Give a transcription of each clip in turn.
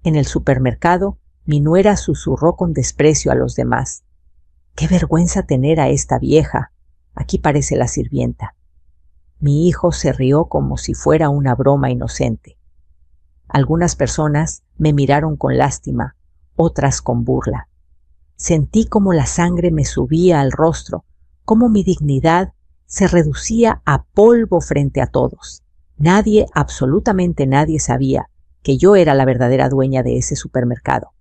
En el supermercado, mi nuera susurró con desprecio a los demás: «¡Qué vergüenza tener a esta vieja! Aquí parece la sirvienta». Mi hijo se rió como si fuera una broma inocente. Algunas personas me miraron con lástima, otras con burla. Sentí como la sangre me subía al rostro, como mi dignidad se reducía a polvo frente a todos. Nadie, absolutamente nadie, sabía que yo era la verdadera dueña de ese supermercado.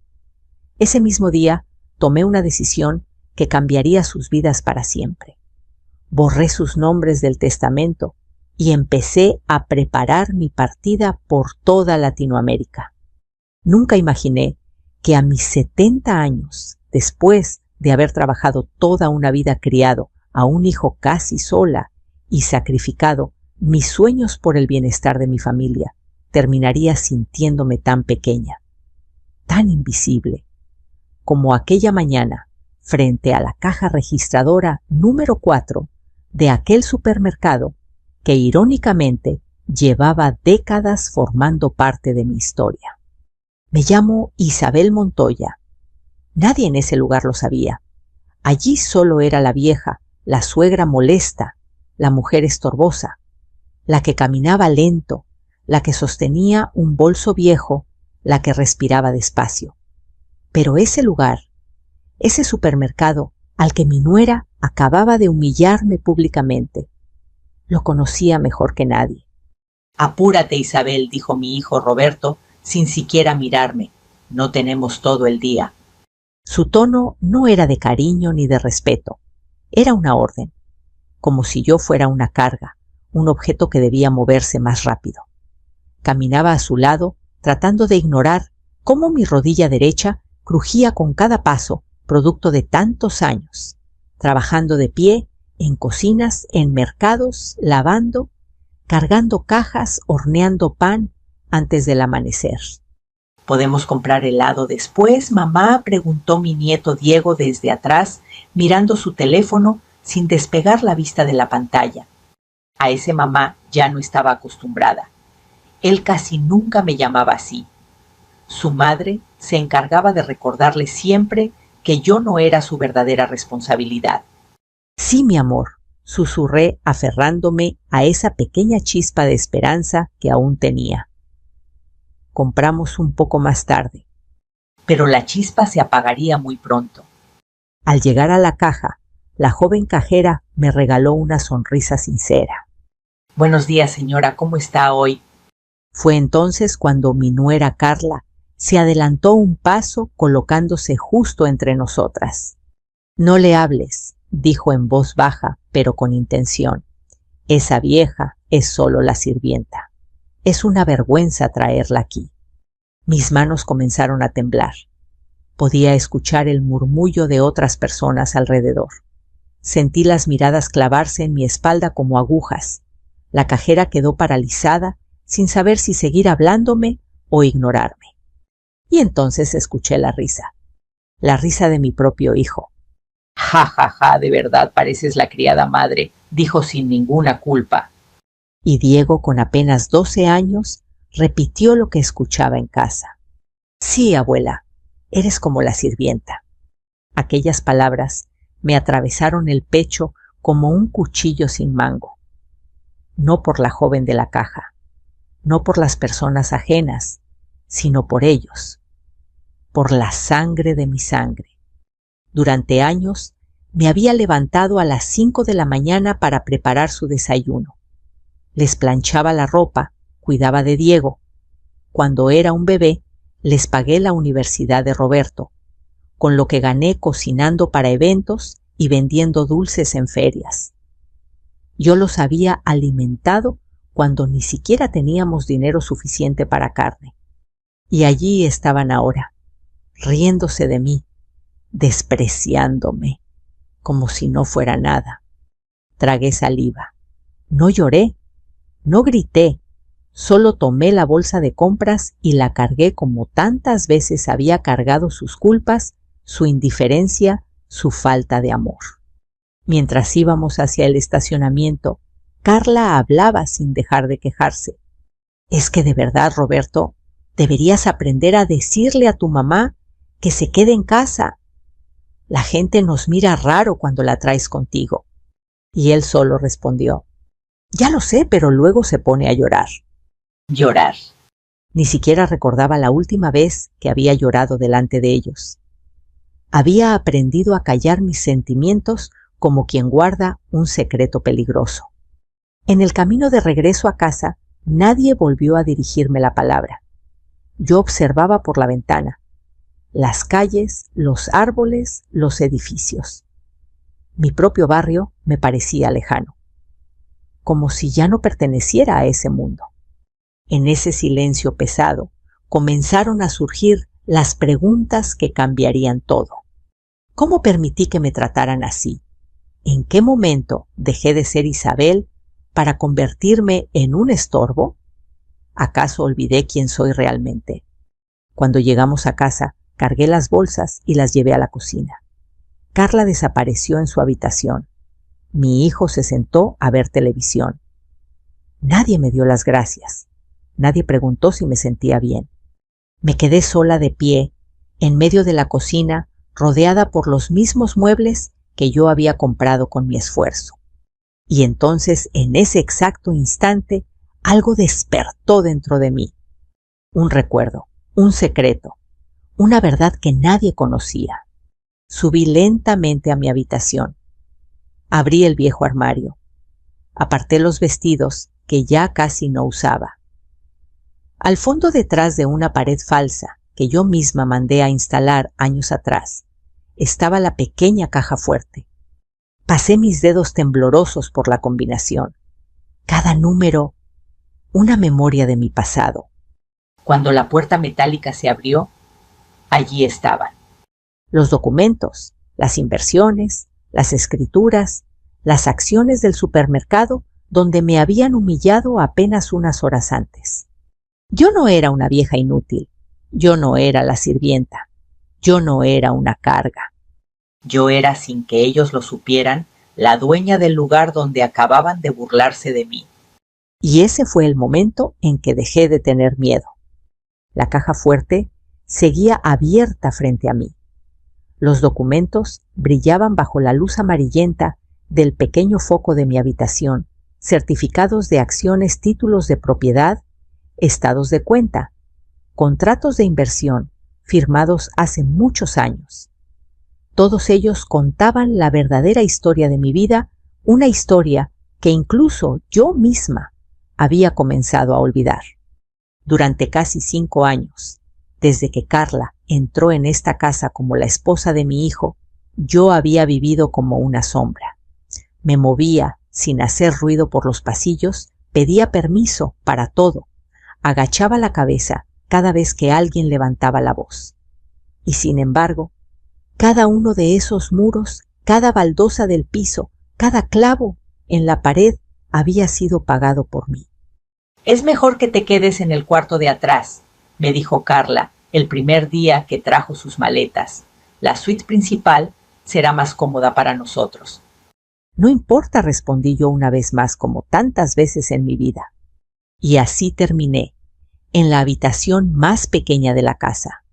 Ese mismo día tomé una decisión que cambiaría sus vidas para siempre. Borré sus nombres del testamento y empecé a preparar mi partida por toda Latinoamérica. Nunca imaginé que a mis 70 años, después de haber trabajado toda una vida criado a un hijo casi sola y sacrificado mis sueños por el bienestar de mi familia, terminaría sintiéndome tan pequeña, tan invisible, como aquella mañana frente a la caja registradora número 4 de aquel supermercado que irónicamente llevaba décadas formando parte de mi historia. Me llamo Isabel Montoya. Nadie en ese lugar lo sabía. Allí solo era la vieja, la suegra molesta, la mujer estorbosa, la que caminaba lento, la que sostenía un bolso viejo, la que respiraba despacio. Pero ese lugar, ese supermercado al que mi nuera acababa de humillarme públicamente, lo conocía mejor que nadie. «Apúrate, Isabel», dijo mi hijo Roberto, sin siquiera mirarme. «No tenemos todo el día». Su tono no era de cariño ni de respeto. Era una orden, como si yo fuera una carga, un objeto que debía moverse más rápido. Caminaba a su lado, tratando de ignorar cómo mi rodilla derecha crujía con cada paso, producto de tantos años, trabajando de pie, en cocinas, en mercados, lavando, cargando cajas, horneando pan antes del amanecer. «¿Podemos comprar helado después, mamá?», preguntó mi nieto Diego desde atrás, mirando su teléfono sin despegar la vista de la pantalla. A ese mamá ya no estaba acostumbrada. Él casi nunca me llamaba así. Su madre se encargaba de recordarle siempre que yo no era su verdadera responsabilidad. «Sí, mi amor», susurré aferrándome a esa pequeña chispa de esperanza que aún tenía. Compramos un poco más tarde, pero la chispa se apagaría muy pronto. Al llegar a la caja, la joven cajera me regaló una sonrisa sincera. «Buenos días, señora, ¿cómo está hoy?». Fue entonces cuando mi nuera Carla se adelantó un paso colocándose justo entre nosotras. «No le hables», dijo en voz baja, pero con intención. «Esa vieja es solo la sirvienta. Es una vergüenza traerla aquí». Mis manos comenzaron a temblar. Podía escuchar el murmullo de otras personas alrededor. Sentí las miradas clavarse en mi espalda como agujas. La cajera quedó paralizada, sin saber si seguir hablándome o ignorarme. Y entonces escuché la risa de mi propio hijo. «Ja, ja, ja, de verdad pareces la criada madre», dijo sin ninguna culpa. Y Diego, con apenas 12 años, repitió lo que escuchaba en casa. «Sí, abuela, eres como la sirvienta». Aquellas palabras me atravesaron el pecho como un cuchillo sin mango. No por la joven de la caja, no por las personas ajenas, sino por ellos, por la sangre de mi sangre. Durante años me había levantado a las 5 de la mañana para preparar su desayuno. Les planchaba la ropa, cuidaba de Diego. Cuando era un bebé, les pagué la universidad de Roberto, con lo que gané cocinando para eventos y vendiendo dulces en ferias. Yo los había alimentado cuando ni siquiera teníamos dinero suficiente para carne. Y allí estaban ahora, riéndose de mí, despreciándome, como si no fuera nada. Tragué saliva. No lloré, no grité, solo tomé la bolsa de compras y la cargué como tantas veces había cargado sus culpas, su indiferencia, su falta de amor. Mientras íbamos hacia el estacionamiento, Carla hablaba sin dejar de quejarse. «Es que de verdad, Roberto, Deberías aprender a decirle a tu mamá que se quede en casa. La gente nos mira raro cuando la traes contigo. Y él solo respondió: ya lo sé, pero luego se pone a llorar. Llorar. Ni siquiera recordaba la última vez que había llorado delante de ellos. Había aprendido a callar mis sentimientos como quien guarda un secreto peligroso. En el camino de regreso a casa, nadie volvió a dirigirme la palabra. Yo observaba por la ventana las calles, los árboles, los edificios. Mi propio barrio me parecía lejano, como si ya no perteneciera a ese mundo. En ese silencio pesado comenzaron a surgir las preguntas que cambiarían todo. ¿Cómo permití que me trataran así? ¿En qué momento dejé de ser Isabel para convertirme en un estorbo? ¿Acaso olvidé quién soy realmente? Cuando llegamos a casa, cargué las bolsas y las llevé a la cocina. Carla desapareció en su habitación. Mi hijo se sentó a ver televisión. Nadie me dio las gracias. Nadie preguntó si me sentía bien. Me quedé sola de pie, en medio de la cocina, rodeada por los mismos muebles que yo había comprado con mi esfuerzo. Y entonces, en ese exacto instante, algo despertó dentro de mí. Un recuerdo, un secreto, una verdad que nadie conocía. Subí lentamente a mi habitación. Abrí el viejo armario. Aparté los vestidos que ya casi no usaba. Al fondo, detrás de una pared falsa que yo misma mandé a instalar años atrás, estaba la pequeña caja fuerte. Pasé mis dedos temblorosos por la combinación. Cada número, una memoria de mi pasado. Cuando la puerta metálica se abrió, allí estaban los documentos, las inversiones, las escrituras, las acciones del supermercado donde me habían humillado apenas unas horas antes. Yo no era una vieja inútil, yo no era la sirvienta, yo no era una carga. Yo era, sin que ellos lo supieran, la dueña del lugar donde acababan de burlarse de mí. Y ese fue el momento en que dejé de tener miedo. La caja fuerte seguía abierta frente a mí. Los documentos brillaban bajo la luz amarillenta del pequeño foco de mi habitación, certificados de acciones, títulos de propiedad, estados de cuenta, contratos de inversión firmados hace muchos años. Todos ellos contaban la verdadera historia de mi vida, una historia que incluso yo misma había comenzado a olvidar. Durante casi 5 años, desde que Carla entró en esta casa como la esposa de mi hijo, yo había vivido como una sombra. Me movía sin hacer ruido por los pasillos, pedía permiso para todo, agachaba la cabeza cada vez que alguien levantaba la voz. Y sin embargo, cada uno de esos muros, cada baldosa del piso, cada clavo en la pared había sido pagado por mí. «Es mejor que te quedes en el cuarto de atrás», me dijo Carla el primer día que trajo sus maletas. «La suite principal será más cómoda para nosotros». «No importa», respondí yo una vez más, como tantas veces en mi vida. Y así terminé, en la habitación más pequeña de la casa.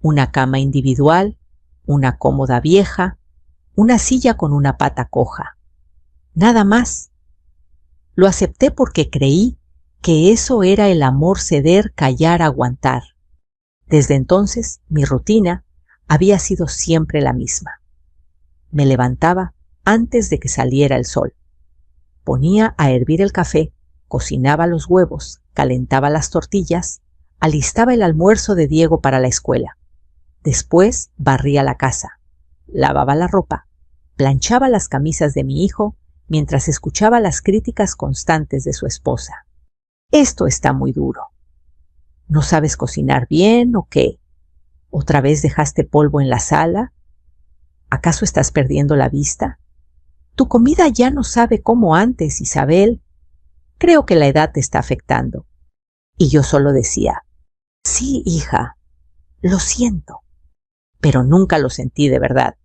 Una cama individual, una cómoda vieja, una silla con una pata coja. Nada más. Lo acepté porque creí que eso era el amor: ceder, callar, aguantar. Desde entonces, mi rutina había sido siempre la misma. Me levantaba antes de que saliera el sol. Ponía a hervir el café, cocinaba los huevos, calentaba las tortillas, alistaba el almuerzo de Diego para la escuela. Después barría la casa, lavaba la ropa, planchaba las camisas de mi hijo mientras escuchaba las críticas constantes de su esposa. «Esto está muy duro. ¿No sabes cocinar bien o qué? ¿Otra vez dejaste polvo en la sala? ¿Acaso estás perdiendo la vista? Tu comida ya no sabe como antes, Isabel. Creo que la edad te está afectando». Y yo solo decía: «Sí, hija, lo siento». Pero nunca lo sentí de verdad.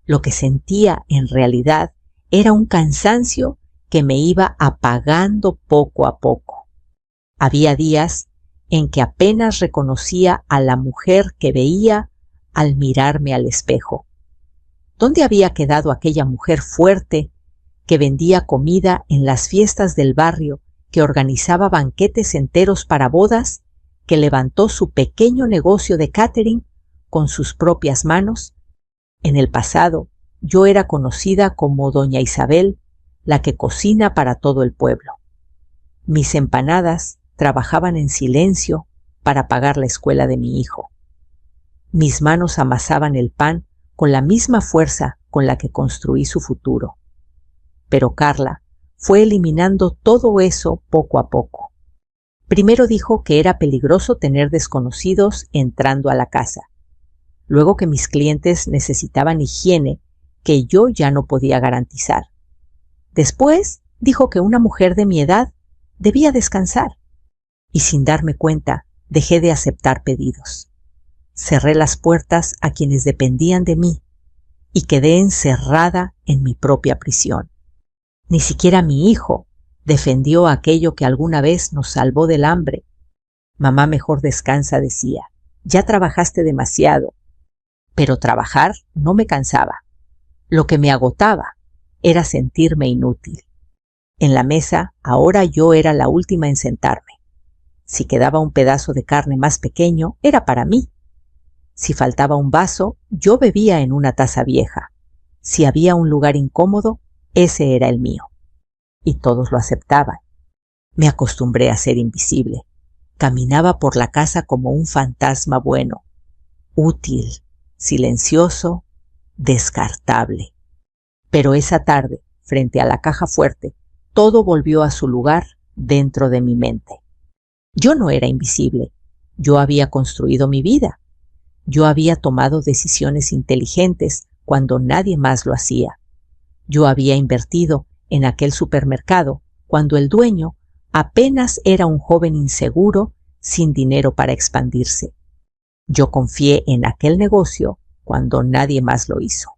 Lo que sentía en realidad era un cansancio que me iba apagando poco a poco. Había días en que apenas reconocía a la mujer que veía al mirarme al espejo. ¿Dónde había quedado aquella mujer fuerte que vendía comida en las fiestas del barrio, que organizaba banquetes enteros para bodas, que levantó su pequeño negocio de catering con sus propias manos? En el pasado, yo era conocida como Doña Isabel, la que cocina para todo el pueblo. Mis empanadas trabajaban en silencio para pagar la escuela de mi hijo. Mis manos amasaban el pan con la misma fuerza con la que construí su futuro. Pero Carla fue eliminando todo eso poco a poco. Primero dijo que era peligroso tener desconocidos entrando a la casa. Luego que mis clientes necesitaban higiene que yo ya no podía garantizar. Después dijo que una mujer de mi edad debía descansar. Y sin darme cuenta, dejé de aceptar pedidos. Cerré las puertas a quienes dependían de mí y quedé encerrada en mi propia prisión. Ni siquiera mi hijo defendió aquello que alguna vez nos salvó del hambre. Mamá, mejor descansa, decía. Ya trabajaste demasiado. Pero trabajar no me cansaba. Lo que me agotaba era sentirme inútil. En la mesa, ahora yo era la última en sentarme. Si quedaba un pedazo de carne más pequeño, era para mí. Si faltaba un vaso, yo bebía en una taza vieja. Si había un lugar incómodo, ese era el mío. Y todos lo aceptaban. Me acostumbré a ser invisible. Caminaba por la casa como un fantasma bueno, útil, silencioso, descartable. Pero esa tarde, frente a la caja fuerte, todo volvió a su lugar dentro de mi mente. Yo no era invisible. Yo había construido mi vida. Yo había tomado decisiones inteligentes cuando nadie más lo hacía. Yo había invertido en aquel supermercado cuando el dueño apenas era un joven inseguro sin dinero para expandirse. Yo confié en aquel negocio cuando nadie más lo hizo.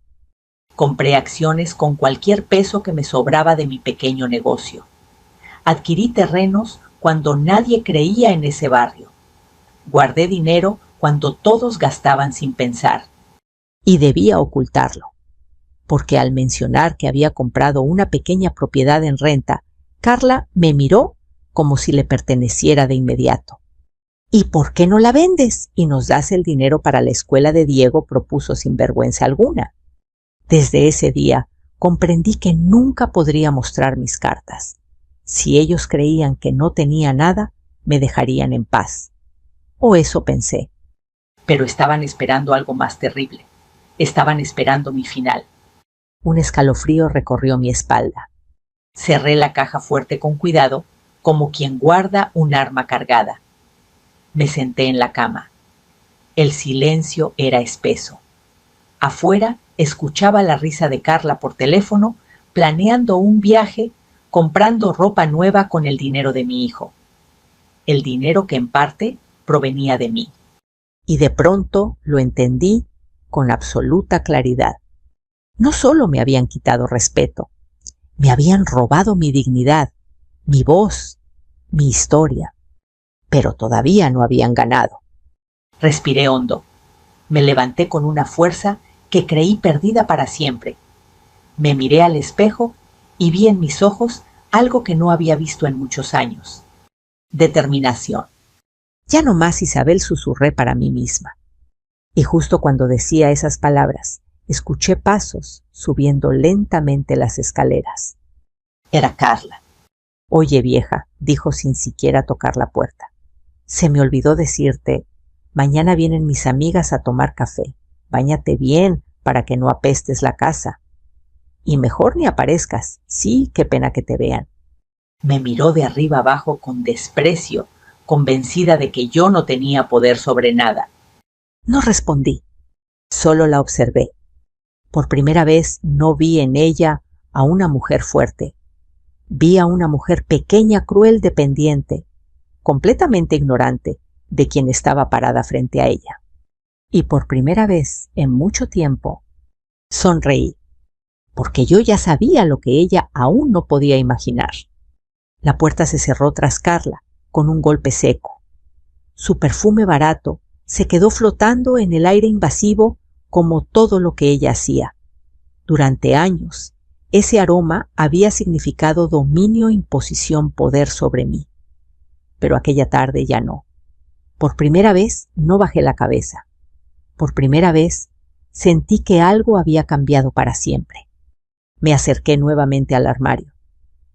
Compré acciones con cualquier peso que me sobraba de mi pequeño negocio. Adquirí terrenos cuando nadie creía en ese barrio. Guardé dinero cuando todos gastaban sin pensar. Y debía ocultarlo, porque al mencionar que había comprado una pequeña propiedad en renta, Carla me miró como si le perteneciera de inmediato. ¿Y por qué no la vendes y nos das el dinero para la escuela de Diego?, propuso sin vergüenza alguna. Desde ese día comprendí que nunca podría mostrar mis cartas. Si ellos creían que no tenía nada, me dejarían en paz. O eso pensé. Pero estaban esperando algo más terrible. Estaban esperando mi final. Un escalofrío recorrió mi espalda. Cerré la caja fuerte con cuidado, como quien guarda un arma cargada. Me senté en la cama. El silencio era espeso. Afuera escuchaba la risa de Carla por teléfono, planeando un viaje, comprando ropa nueva con el dinero de mi hijo. El dinero que en parte provenía de mí. Y de pronto lo entendí con absoluta claridad. No solo me habían quitado respeto, me habían robado mi dignidad, mi voz, mi historia. Pero todavía no habían ganado. Respiré hondo. Me levanté con una fuerza que creí perdida para siempre. Me miré al espejo y vi en mis ojos algo que no había visto en muchos años. Determinación. Ya no más, Isabel, susurré para mí misma. Y justo cuando decía esas palabras, escuché pasos subiendo lentamente las escaleras. Era Carla. Oye, vieja, dijo sin siquiera tocar la puerta. Se me olvidó decirte, mañana vienen mis amigas a tomar café. Báñate bien para que no apestes la casa. Y mejor ni aparezcas. Sí, qué pena que te vean. Me miró de arriba abajo con desprecio, convencida de que yo no tenía poder sobre nada. No respondí, solo la observé. Por primera vez no vi en ella a una mujer fuerte. Vi a una mujer pequeña, cruel, dependiente, completamente ignorante de quien estaba parada frente a ella. Y por primera vez en mucho tiempo sonreí, porque yo ya sabía lo que ella aún no podía imaginar. La puerta se cerró tras Carla con un golpe seco. Su perfume barato se quedó flotando en el aire invasivo como todo lo que ella hacía. Durante años, ese aroma había significado dominio, imposición, poder sobre mí. Pero aquella tarde ya no. Por primera vez no bajé la cabeza. Por primera vez sentí que algo había cambiado para siempre. Me acerqué nuevamente al armario.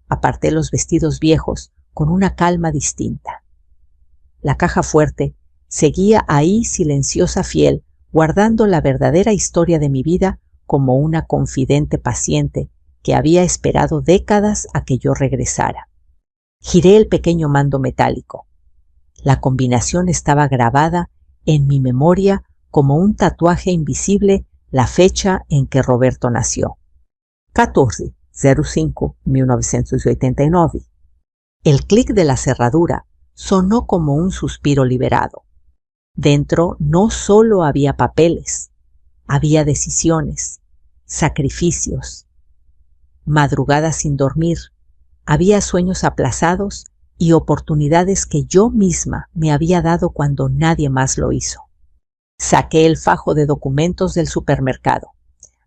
Aparté los vestidos viejos con una calma distinta. La caja fuerte seguía ahí silenciosa, fiel, guardando la verdadera historia de mi vida como una confidente paciente que había esperado décadas a que yo regresara. Giré el pequeño mando metálico. La combinación estaba grabada en mi memoria como un tatuaje invisible, la fecha en que Roberto nació. 14/05/1989. El clic de la cerradura sonó como un suspiro liberado. Dentro no solo había papeles, había decisiones, sacrificios, madrugadas sin dormir, había sueños aplazados y oportunidades que yo misma me había dado cuando nadie más lo hizo. Saqué el fajo de documentos del supermercado.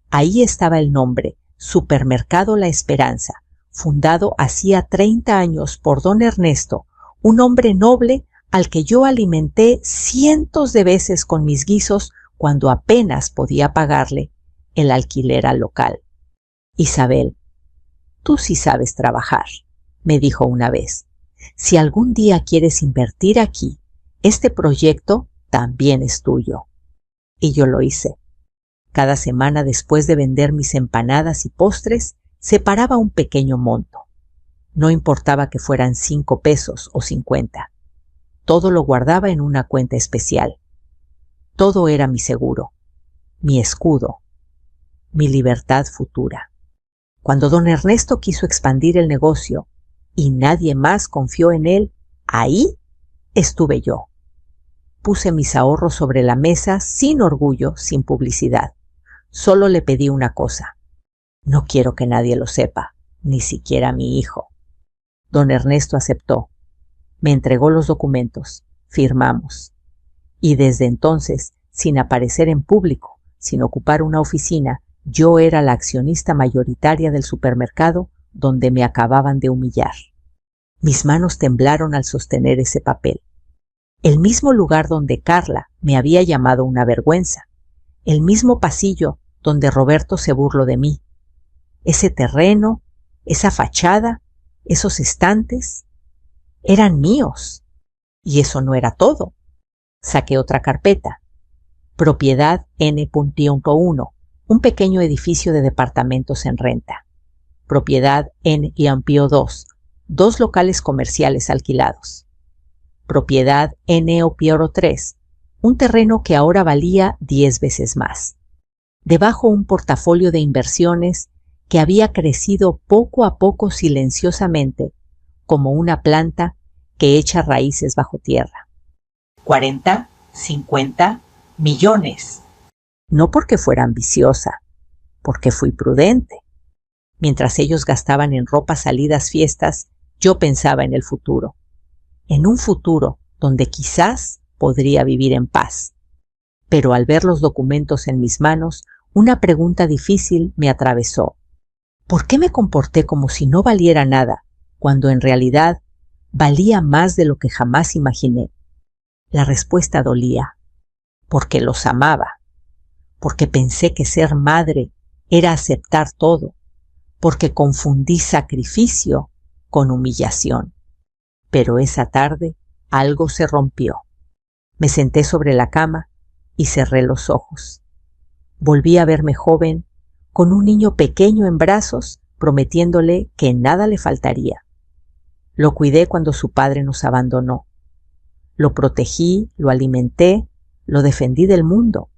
Ahí estaba el nombre, Supermercado La Esperanza, fundado hacía 30 años por don Ernesto, un hombre noble al que yo alimenté cientos de veces con mis guisos cuando apenas podía pagarle el alquiler al local. Isabel, tú sí sabes trabajar, me dijo una vez. Si algún día quieres invertir aquí, este proyecto también es tuyo. Y yo lo hice. Cada semana, después de vender mis empanadas y postres, separaba un pequeño monto. No importaba que fueran 5 pesos o 50. Todo lo guardaba en una cuenta especial. Todo era mi seguro, mi escudo, mi libertad futura. Cuando don Ernesto quiso expandir el negocio y nadie más confió en él, ahí estuve yo. Puse mis ahorros sobre la mesa sin orgullo, sin publicidad. Solo le pedí una cosa. No quiero que nadie lo sepa, ni siquiera mi hijo. Don Ernesto aceptó. Me entregó los documentos. Firmamos. Y desde entonces, sin aparecer en público, sin ocupar una oficina, yo era la accionista mayoritaria del supermercado donde me acababan de humillar. Mis manos temblaron al sostener ese papel. El mismo lugar donde Carla me había llamado una vergüenza. El mismo pasillo donde Roberto se burló de mí. Ese terreno, esa fachada, esos estantes, eran míos. Y eso no era todo. Saqué otra carpeta. Propiedad N.1, un pequeño edificio de departamentos en renta. Propiedad N.2, 2 locales comerciales alquilados. Propiedad N.3, un terreno que ahora valía 10 veces más. Debajo un portafolio de inversiones que había crecido poco a poco silenciosamente, como una planta que echa raíces bajo tierra. 40, 50 millones. No porque fuera ambiciosa, porque fui prudente. Mientras ellos gastaban en ropa, salidas, fiestas, yo pensaba en el futuro. En un futuro donde quizás podría vivir en paz. Pero al ver los documentos en mis manos, una pregunta difícil me atravesó. ¿Por qué me comporté como si no valiera nada, cuando en realidad valía más de lo que jamás imaginé? La respuesta dolía. Porque los amaba. Porque pensé que ser madre era aceptar todo. Porque confundí sacrificio con humillación. Pero esa tarde algo se rompió. Me senté sobre la cama y cerré los ojos. Volví a verme joven, con un niño pequeño en brazos, prometiéndole que nada le faltaría. Lo cuidé cuando su padre nos abandonó. Lo protegí, lo alimenté, lo defendí del mundo.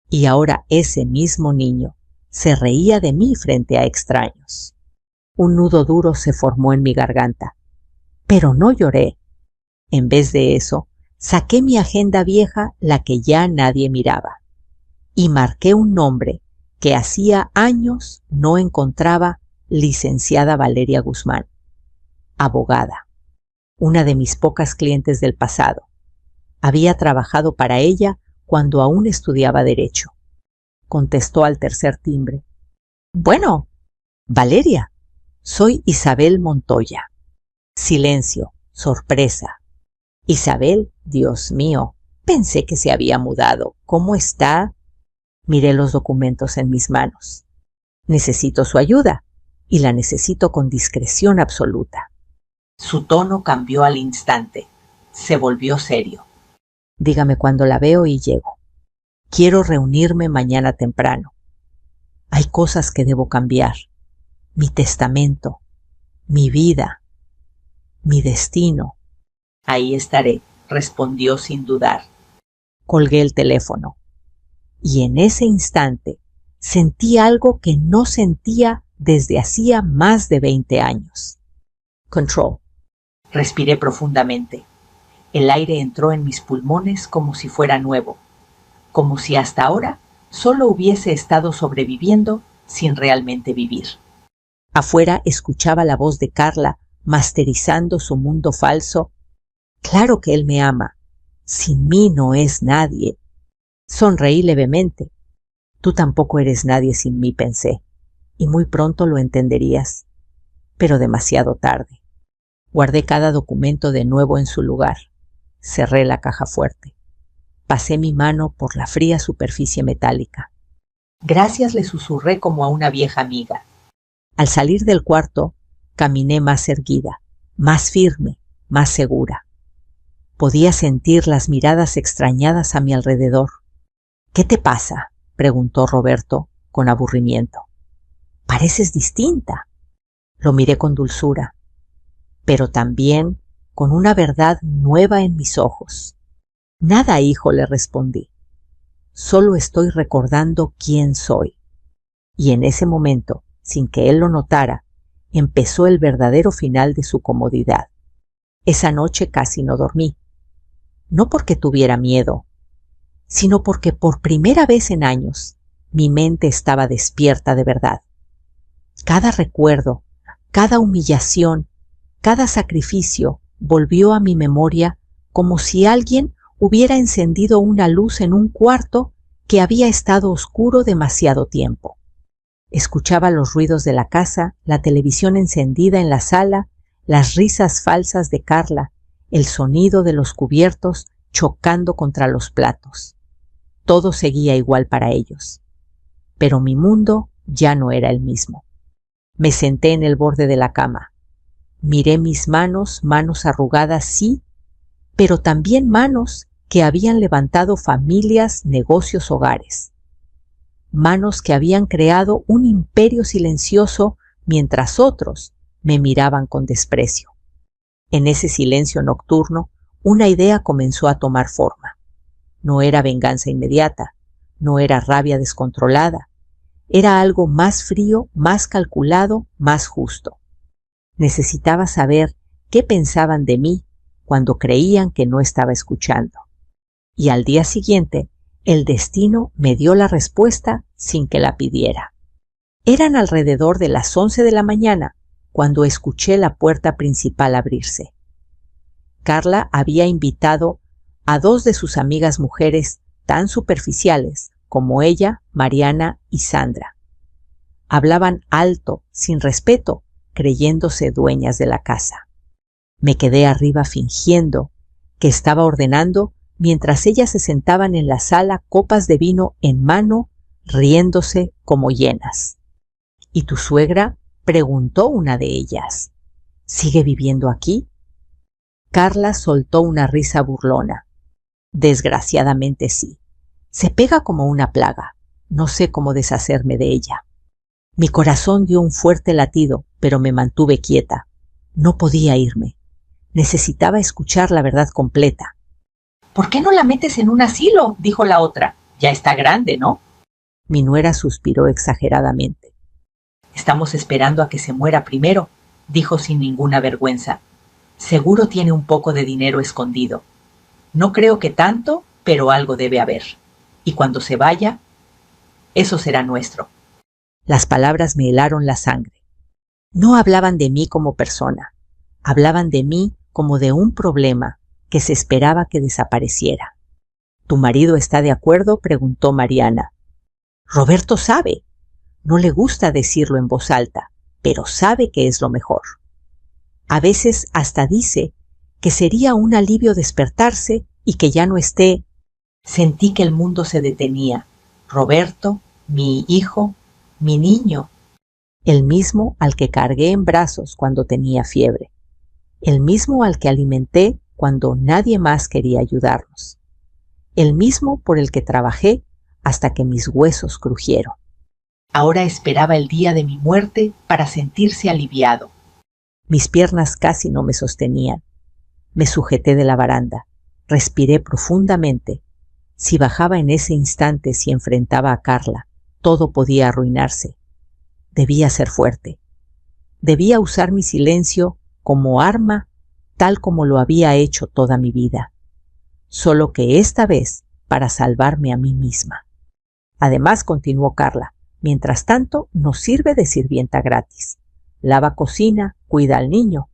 Y ahora ese mismo niño se reía de mí frente a extraños. Un nudo duro se formó en mi garganta. Pero no lloré. En vez de eso, saqué mi agenda vieja, la que ya nadie miraba, y marqué un nombre que hacía años no encontraba: licenciada Valeria Guzmán, abogada, una de mis pocas clientes del pasado. Había trabajado para ella cuando aún estudiaba Derecho. Contestó al tercer timbre. Bueno, Valeria, soy Isabel Montoya. Silencio, sorpresa. Isabel, Dios mío, pensé que se había mudado. ¿Cómo está? Miré los documentos en mis manos. Necesito su ayuda, y la necesito con discreción absoluta. Su tono cambió al instante. Se volvió serio. Dígame cuándo la veo y llego. Quiero reunirme mañana temprano. Hay cosas que debo cambiar. Mi testamento, mi vida, mi destino. Ahí estaré, respondió sin dudar. Colgué el teléfono. Y en ese instante sentí algo que no sentía desde hacía más de 20 años. Control. Respiré profundamente. El aire entró en mis pulmones como si fuera nuevo, como si hasta ahora solo hubiese estado sobreviviendo sin realmente vivir. Afuera escuchaba la voz de Carla masterizando su mundo falso. Claro que él me ama. Sin mí no es nadie. Sonreí levemente. Tú tampoco eres nadie sin mí, pensé, y muy pronto lo entenderías. Pero demasiado tarde. Guardé cada documento de nuevo en su lugar. Cerré la caja fuerte. Pasé mi mano por la fría superficie metálica. Gracias, le susurré como a una vieja amiga. Al salir del cuarto, caminé más erguida, más firme, más segura. Podía sentir las miradas extrañadas a mi alrededor. ¿Qué te pasa?, preguntó Roberto con aburrimiento. Pareces distinta. Lo miré con dulzura, pero también con una verdad nueva en mis ojos. Nada, hijo, le respondí. Solo estoy recordando quién soy. Y en ese momento, sin que él lo notara, empezó el verdadero final de su comodidad. Esa noche casi no dormí. No porque tuviera miedo, sino porque por primera vez en años mi mente estaba despierta de verdad. Cada recuerdo, cada humillación, cada sacrificio volvió a mi memoria como si alguien hubiera encendido una luz en un cuarto que había estado oscuro demasiado tiempo. Escuchaba los ruidos de la casa, la televisión encendida en la sala, las risas falsas de Carla, el sonido de los cubiertos chocando contra los platos. Todo seguía igual para ellos. Pero mi mundo ya no era el mismo. Me senté en el borde de la cama. Miré mis manos arrugadas, sí, pero también manos que habían levantado familias, negocios, hogares. Manos que habían creado un imperio silencioso mientras otros me miraban con desprecio. En ese silencio nocturno, una idea comenzó a tomar forma. No era venganza inmediata, no era rabia descontrolada, era algo más frío, más calculado, más justo. Necesitaba saber qué pensaban de mí cuando creían que no estaba escuchando. Y al día siguiente, el destino me dio la respuesta sin que la pidiera. Eran alrededor de las 11 de la mañana cuando escuché la puerta principal abrirse. Carla había invitado a 2 de sus amigas mujeres tan superficiales como ella, Mariana y Sandra. Hablaban alto, sin respeto, creyéndose dueñas de la casa. Me quedé arriba fingiendo que estaba ordenando mientras ellas se sentaban en la sala, copas de vino en mano, riéndose como hienas. ¿Y tu suegra?, preguntó una de ellas. ¿Sigue viviendo aquí? Carla soltó una risa burlona. Desgraciadamente sí. Se pega como una plaga. No sé cómo deshacerme de ella. Mi corazón dio un fuerte latido, pero me mantuve quieta. No podía irme. Necesitaba escuchar la verdad completa. ¿Por qué no la metes en un asilo?, dijo la otra. Ya está grande, ¿no? Mi nuera suspiró exageradamente. Estamos esperando a que se muera primero, dijo sin ninguna vergüenza. Seguro tiene un poco de dinero escondido. No creo que tanto, pero algo debe haber. Y cuando se vaya, eso será nuestro. Las palabras me helaron la sangre. No hablaban de mí como persona. Hablaban de mí como de un problema, que se esperaba que desapareciera. ¿Tu marido está de acuerdo?, preguntó Mariana. Roberto sabe. No le gusta decirlo en voz alta, pero sabe que es lo mejor. A veces hasta dice que sería un alivio despertarse y que ya no esté. Sentí que el mundo se detenía. Roberto, mi hijo, mi niño. El mismo al que cargué en brazos cuando tenía fiebre. El mismo al que alimenté cuando nadie más quería ayudarnos. El mismo por el que trabajé hasta que mis huesos crujieron. Ahora esperaba el día de mi muerte para sentirse aliviado. Mis piernas casi no me sostenían. Me sujeté de la baranda, respiré profundamente. Si bajaba en ese instante, si enfrentaba a Carla, todo podía arruinarse. Debía ser fuerte. Debía usar mi silencio como arma, tal como lo había hecho toda mi vida. Solo que esta vez para salvarme a mí misma. Además, continuó Carla, mientras tanto nos sirve de sirvienta gratis. Lava, cocina, cuida al niño.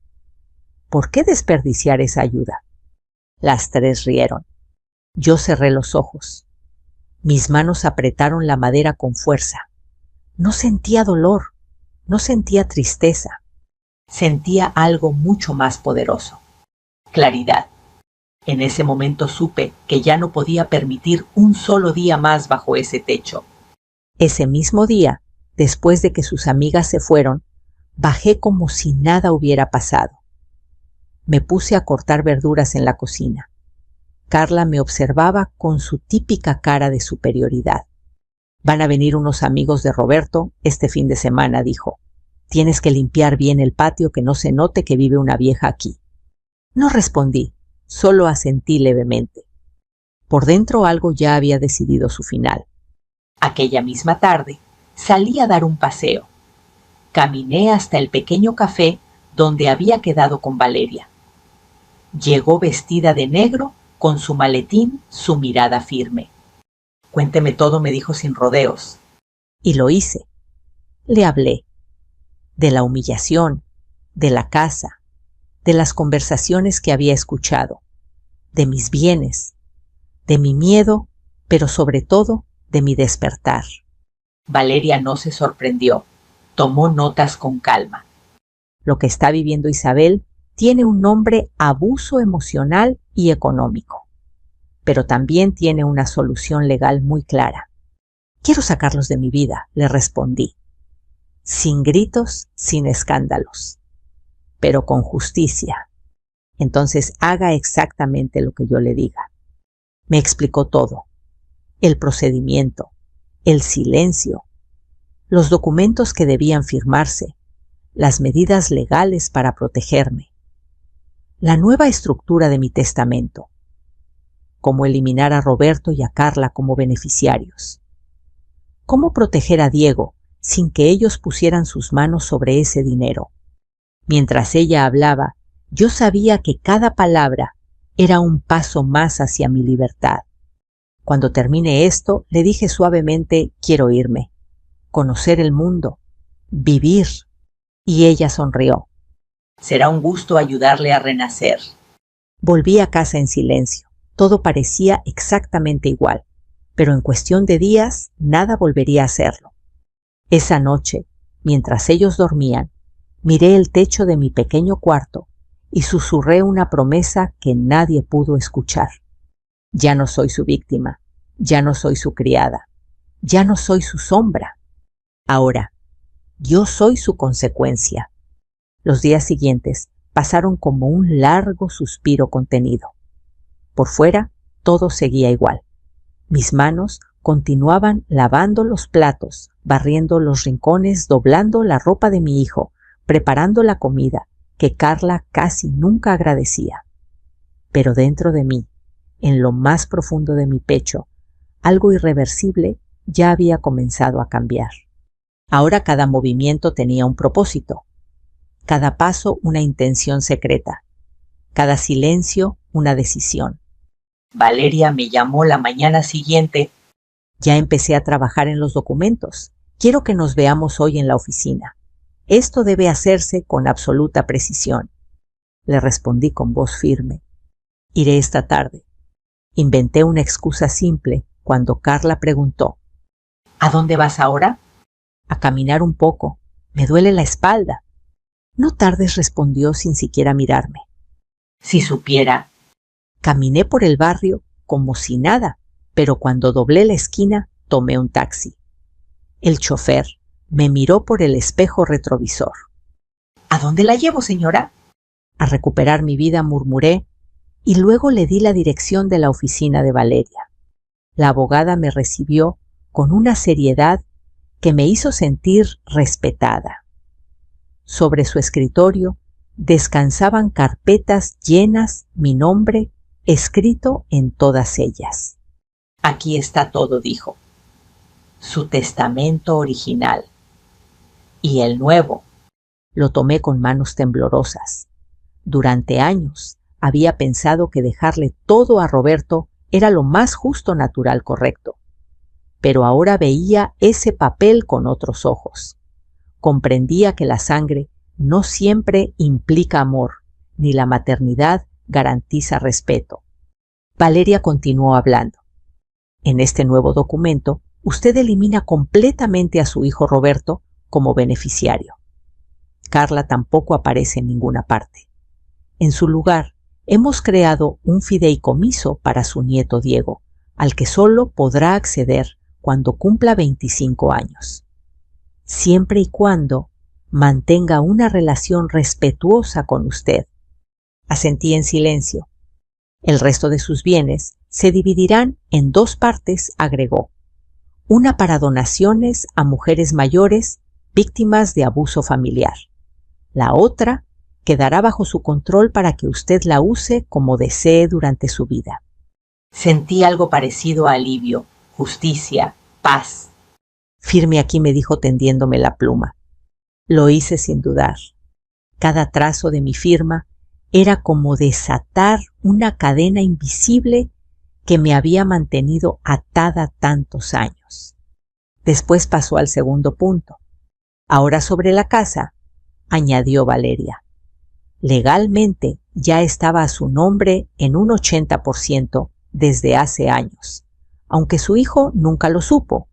¿Por qué desperdiciar esa ayuda? Las tres rieron. Yo cerré los ojos. Mis manos apretaron la madera con fuerza. No sentía dolor, no sentía tristeza. Sentía algo mucho más poderoso. Claridad. En ese momento supe que ya no podía permitir un solo día más bajo ese techo. Ese mismo día, después de que sus amigas se fueron, bajé como si nada hubiera pasado. Me puse a cortar verduras en la cocina. Carla me observaba con su típica cara de superioridad. Van a venir unos amigos de Roberto este fin de semana, dijo. Tienes que limpiar bien el patio, que no se note que vive una vieja aquí. No respondí, solo asentí levemente. Por dentro algo ya había decidido su final. Aquella misma tarde salí a dar un paseo. Caminé hasta el pequeño café donde había quedado con Valeria. Llegó vestida de negro, con su maletín, su mirada firme. Cuénteme todo, me dijo sin rodeos. Y lo hice. Le hablé. De la humillación, de la casa, de las conversaciones que había escuchado, de mis bienes, de mi miedo, pero sobre todo de mi despertar. Valeria no se sorprendió. Tomó notas con calma. Lo que está viviendo Isabel tiene un nombre: abuso emocional y económico. Pero también tiene una solución legal muy clara. Quiero sacarlos de mi vida, le respondí. Sin gritos, sin escándalos, pero con justicia. Entonces haga exactamente lo que yo le diga. Me explicó todo. El procedimiento, el silencio, los documentos que debían firmarse, las medidas legales para protegerme, la nueva estructura de mi testamento, cómo eliminar a Roberto y a Carla como beneficiarios, cómo proteger a Diego sin que ellos pusieran sus manos sobre ese dinero. Mientras ella hablaba, yo sabía que cada palabra era un paso más hacia mi libertad. Cuando termine esto, le dije suavemente: quiero irme, conocer el mundo, vivir. Y ella sonrió. Será un gusto ayudarle a renacer. Volví a casa en silencio. Todo parecía exactamente igual, pero en cuestión de días nada volvería a serlo. Esa noche, mientras ellos dormían, miré el techo de mi pequeño cuarto y susurré una promesa que nadie pudo escuchar. Ya no soy su víctima, ya no soy su criada, ya no soy su sombra. Ahora, yo soy su consecuencia. Los días siguientes pasaron como un largo suspiro contenido. Por fuera, todo seguía igual. Mis manos continuaban lavando los platos, barriendo los rincones, doblando la ropa de mi hijo, preparando la comida, que Carla casi nunca agradecía. Pero dentro de mí, en lo más profundo de mi pecho, algo irreversible ya había comenzado a cambiar. Ahora cada movimiento tenía un propósito, cada paso una intención secreta, cada silencio una decisión. Valeria me llamó la mañana siguiente. Ya empecé a trabajar en los documentos. Quiero que nos veamos hoy en la oficina. Esto debe hacerse con absoluta precisión. Le respondí con voz firme. Iré esta tarde. Inventé una excusa simple cuando Carla preguntó: ¿A dónde vas ahora? A caminar un poco. Me duele la espalda. No tardes, respondió sin siquiera mirarme. Si supiera. Caminé por el barrio como si nada, pero cuando doblé la esquina tomé un taxi. El chofer me miró por el espejo retrovisor. ¿A dónde la llevo, señora? A recuperar mi vida, murmuré, y luego le di la dirección de la oficina de Valeria. La abogada me recibió con una seriedad que me hizo sentir respetada. Sobre su escritorio descansaban carpetas llenas, mi nombre escrito en todas ellas. Aquí está todo, dijo. Su testamento original. Y el nuevo. Lo tomé con manos temblorosas. Durante años había pensado que dejarle todo a Roberto era lo más justo, natural, correcto. Pero ahora veía ese papel con otros ojos. Comprendía que la sangre no siempre implica amor, ni la maternidad garantiza respeto. Valeria continuó hablando. En este nuevo documento, usted elimina completamente a su hijo Roberto como beneficiario. Carla tampoco aparece en ninguna parte. En su lugar, hemos creado un fideicomiso para su nieto Diego, al que solo podrá acceder cuando cumpla 25 años. Siempre y cuando mantenga una relación respetuosa con usted. Asentí en silencio. El resto de sus bienes se dividirán en 2 partes, agregó. Una para donaciones a mujeres mayores víctimas de abuso familiar. La otra quedará bajo su control para que usted la use como desee durante su vida. Sentí algo parecido a alivio, justicia, paz. Firme aquí, me dijo tendiéndome la pluma. Lo hice sin dudar. Cada trazo de mi firma era como desatar una cadena invisible que me había mantenido atada tantos años. Después pasó al segundo punto. Ahora sobre la casa, añadió Valeria. Legalmente ya estaba a su nombre en un 80% desde hace años, aunque su hijo nunca lo supo,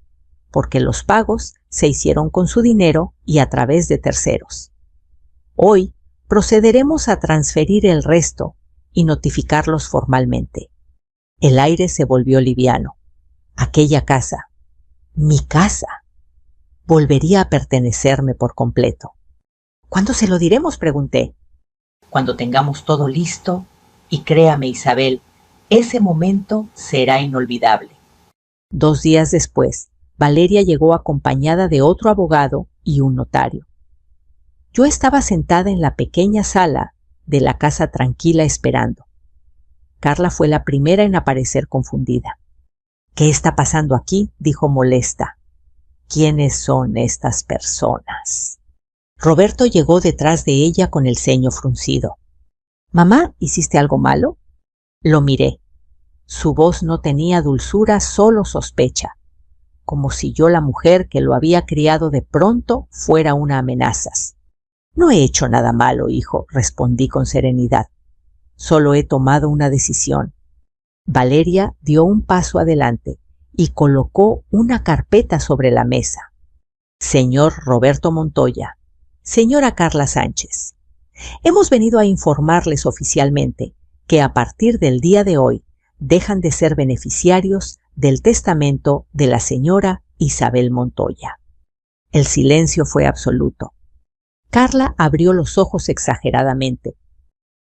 porque los pagos se hicieron con su dinero y a través de terceros. Hoy procederemos a transferir el resto y notificarlos formalmente. El aire se volvió liviano. Aquella casa, mi casa, volvería a pertenecerme por completo. ¿Cuándo se lo diremos?, pregunté. Cuando tengamos todo listo, y créame, Isabel, ese momento será inolvidable. 2 días después, Valeria llegó acompañada de otro abogado y un notario. Yo estaba sentada en la pequeña sala de la casa tranquila esperando. Carla fue la primera en aparecer confundida. ¿Qué está pasando aquí?, dijo molesta. ¿Quiénes son estas personas? Roberto llegó detrás de ella con el ceño fruncido. «Mamá, ¿hiciste algo malo?» Lo miré. Su voz no tenía dulzura, solo sospecha, como si yo, la mujer que lo había criado, de pronto fuera una amenaza. «No he hecho nada malo, hijo», respondí con serenidad. «Solo he tomado una decisión». Valeria dio un paso adelante y colocó una carpeta sobre la mesa. «Señor Roberto Montoya, señora Carla Sánchez, hemos venido a informarles oficialmente que a partir del día de hoy dejan de ser beneficiarios del testamento de la señora Isabel Montoya». El silencio fue absoluto. Carla abrió los ojos exageradamente.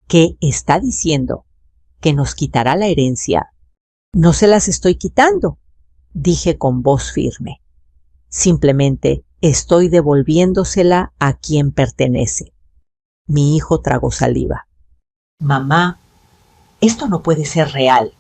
«¿Qué está diciendo? ¿Que nos quitará la herencia?» «No se las estoy quitando», dije con voz firme. «Simplemente estoy devolviéndosela a quien pertenece». Mi hijo tragó saliva. «Mamá, esto no puede ser real».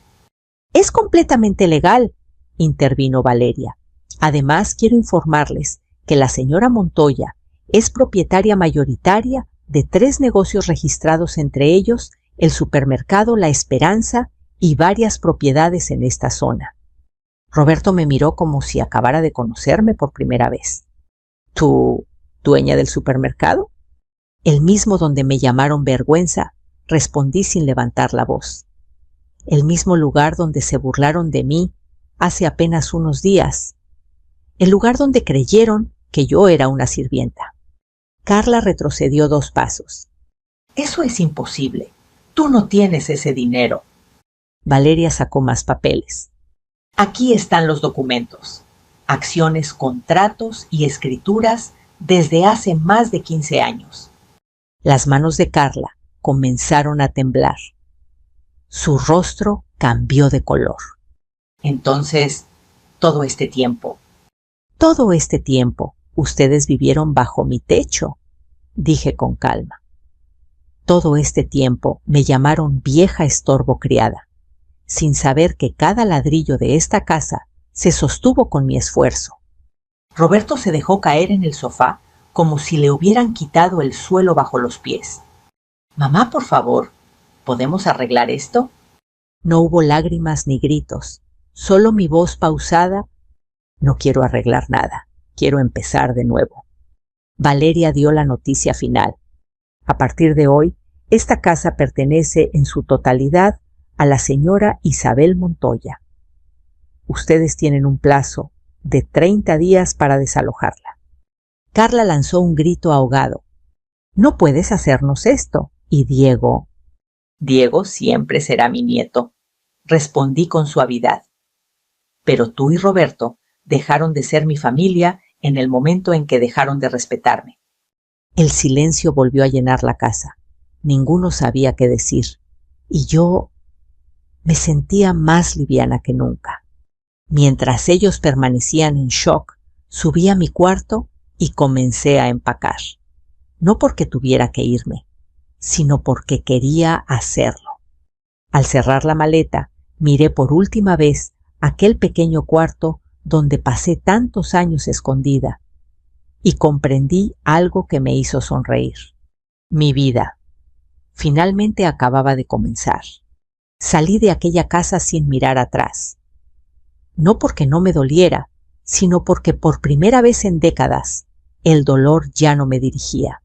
«Es completamente legal», intervino Valeria. «Además, quiero informarles que la señora Montoya es propietaria mayoritaria de 3 negocios registrados, entre ellos el supermercado La Esperanza y varias propiedades en esta zona». Roberto me miró como si acabara de conocerme por primera vez. «¿Tú, dueña del supermercado?» «El mismo donde me llamaron vergüenza», respondí sin levantar la voz. el mismo lugar donde se burlaron de mí hace apenas unos días, el lugar donde creyeron que yo era una sirvienta. Carla retrocedió 2 pasos. Eso es imposible. Tú no tienes ese dinero. Valeria sacó más papeles. Aquí están los documentos, acciones, contratos y escrituras desde hace más de 15 años. Las manos de Carla comenzaron a temblar. Su rostro cambió de color. Entonces, todo este tiempo. Todo este tiempo ustedes vivieron bajo mi techo, dije con calma. Todo este tiempo me llamaron vieja estorbo criada, sin saber que cada ladrillo de esta casa se sostuvo con mi esfuerzo. Roberto se dejó caer en el sofá como si le hubieran quitado el suelo bajo los pies. Mamá, por favor, ¿podemos arreglar esto? No hubo lágrimas ni gritos, solo mi voz pausada. No quiero arreglar nada, quiero empezar de nuevo. Valeria dio la noticia final. A partir de hoy, esta casa pertenece en su totalidad a la señora Isabel Montoya. Ustedes tienen un plazo de 30 días para desalojarla. Carla lanzó un grito ahogado. No puedes hacernos esto. Y Diego. Diego siempre será mi nieto, respondí con suavidad. Pero tú y Roberto dejaron de ser mi familia en el momento en que dejaron de respetarme. El silencio volvió a llenar la casa. Ninguno sabía qué decir. Y yo me sentía más liviana que nunca. Mientras ellos permanecían en shock, subí a mi cuarto y comencé a empacar. No porque tuviera que irme, sino porque quería hacerlo. Al cerrar la maleta, miré por última vez aquel pequeño cuarto donde pasé tantos años escondida, y comprendí algo que me hizo sonreír. Mi vida finalmente acababa de comenzar. Salí de aquella casa sin mirar atrás. No porque no me doliera, sino porque por primera vez en décadas el dolor ya no me dirigía.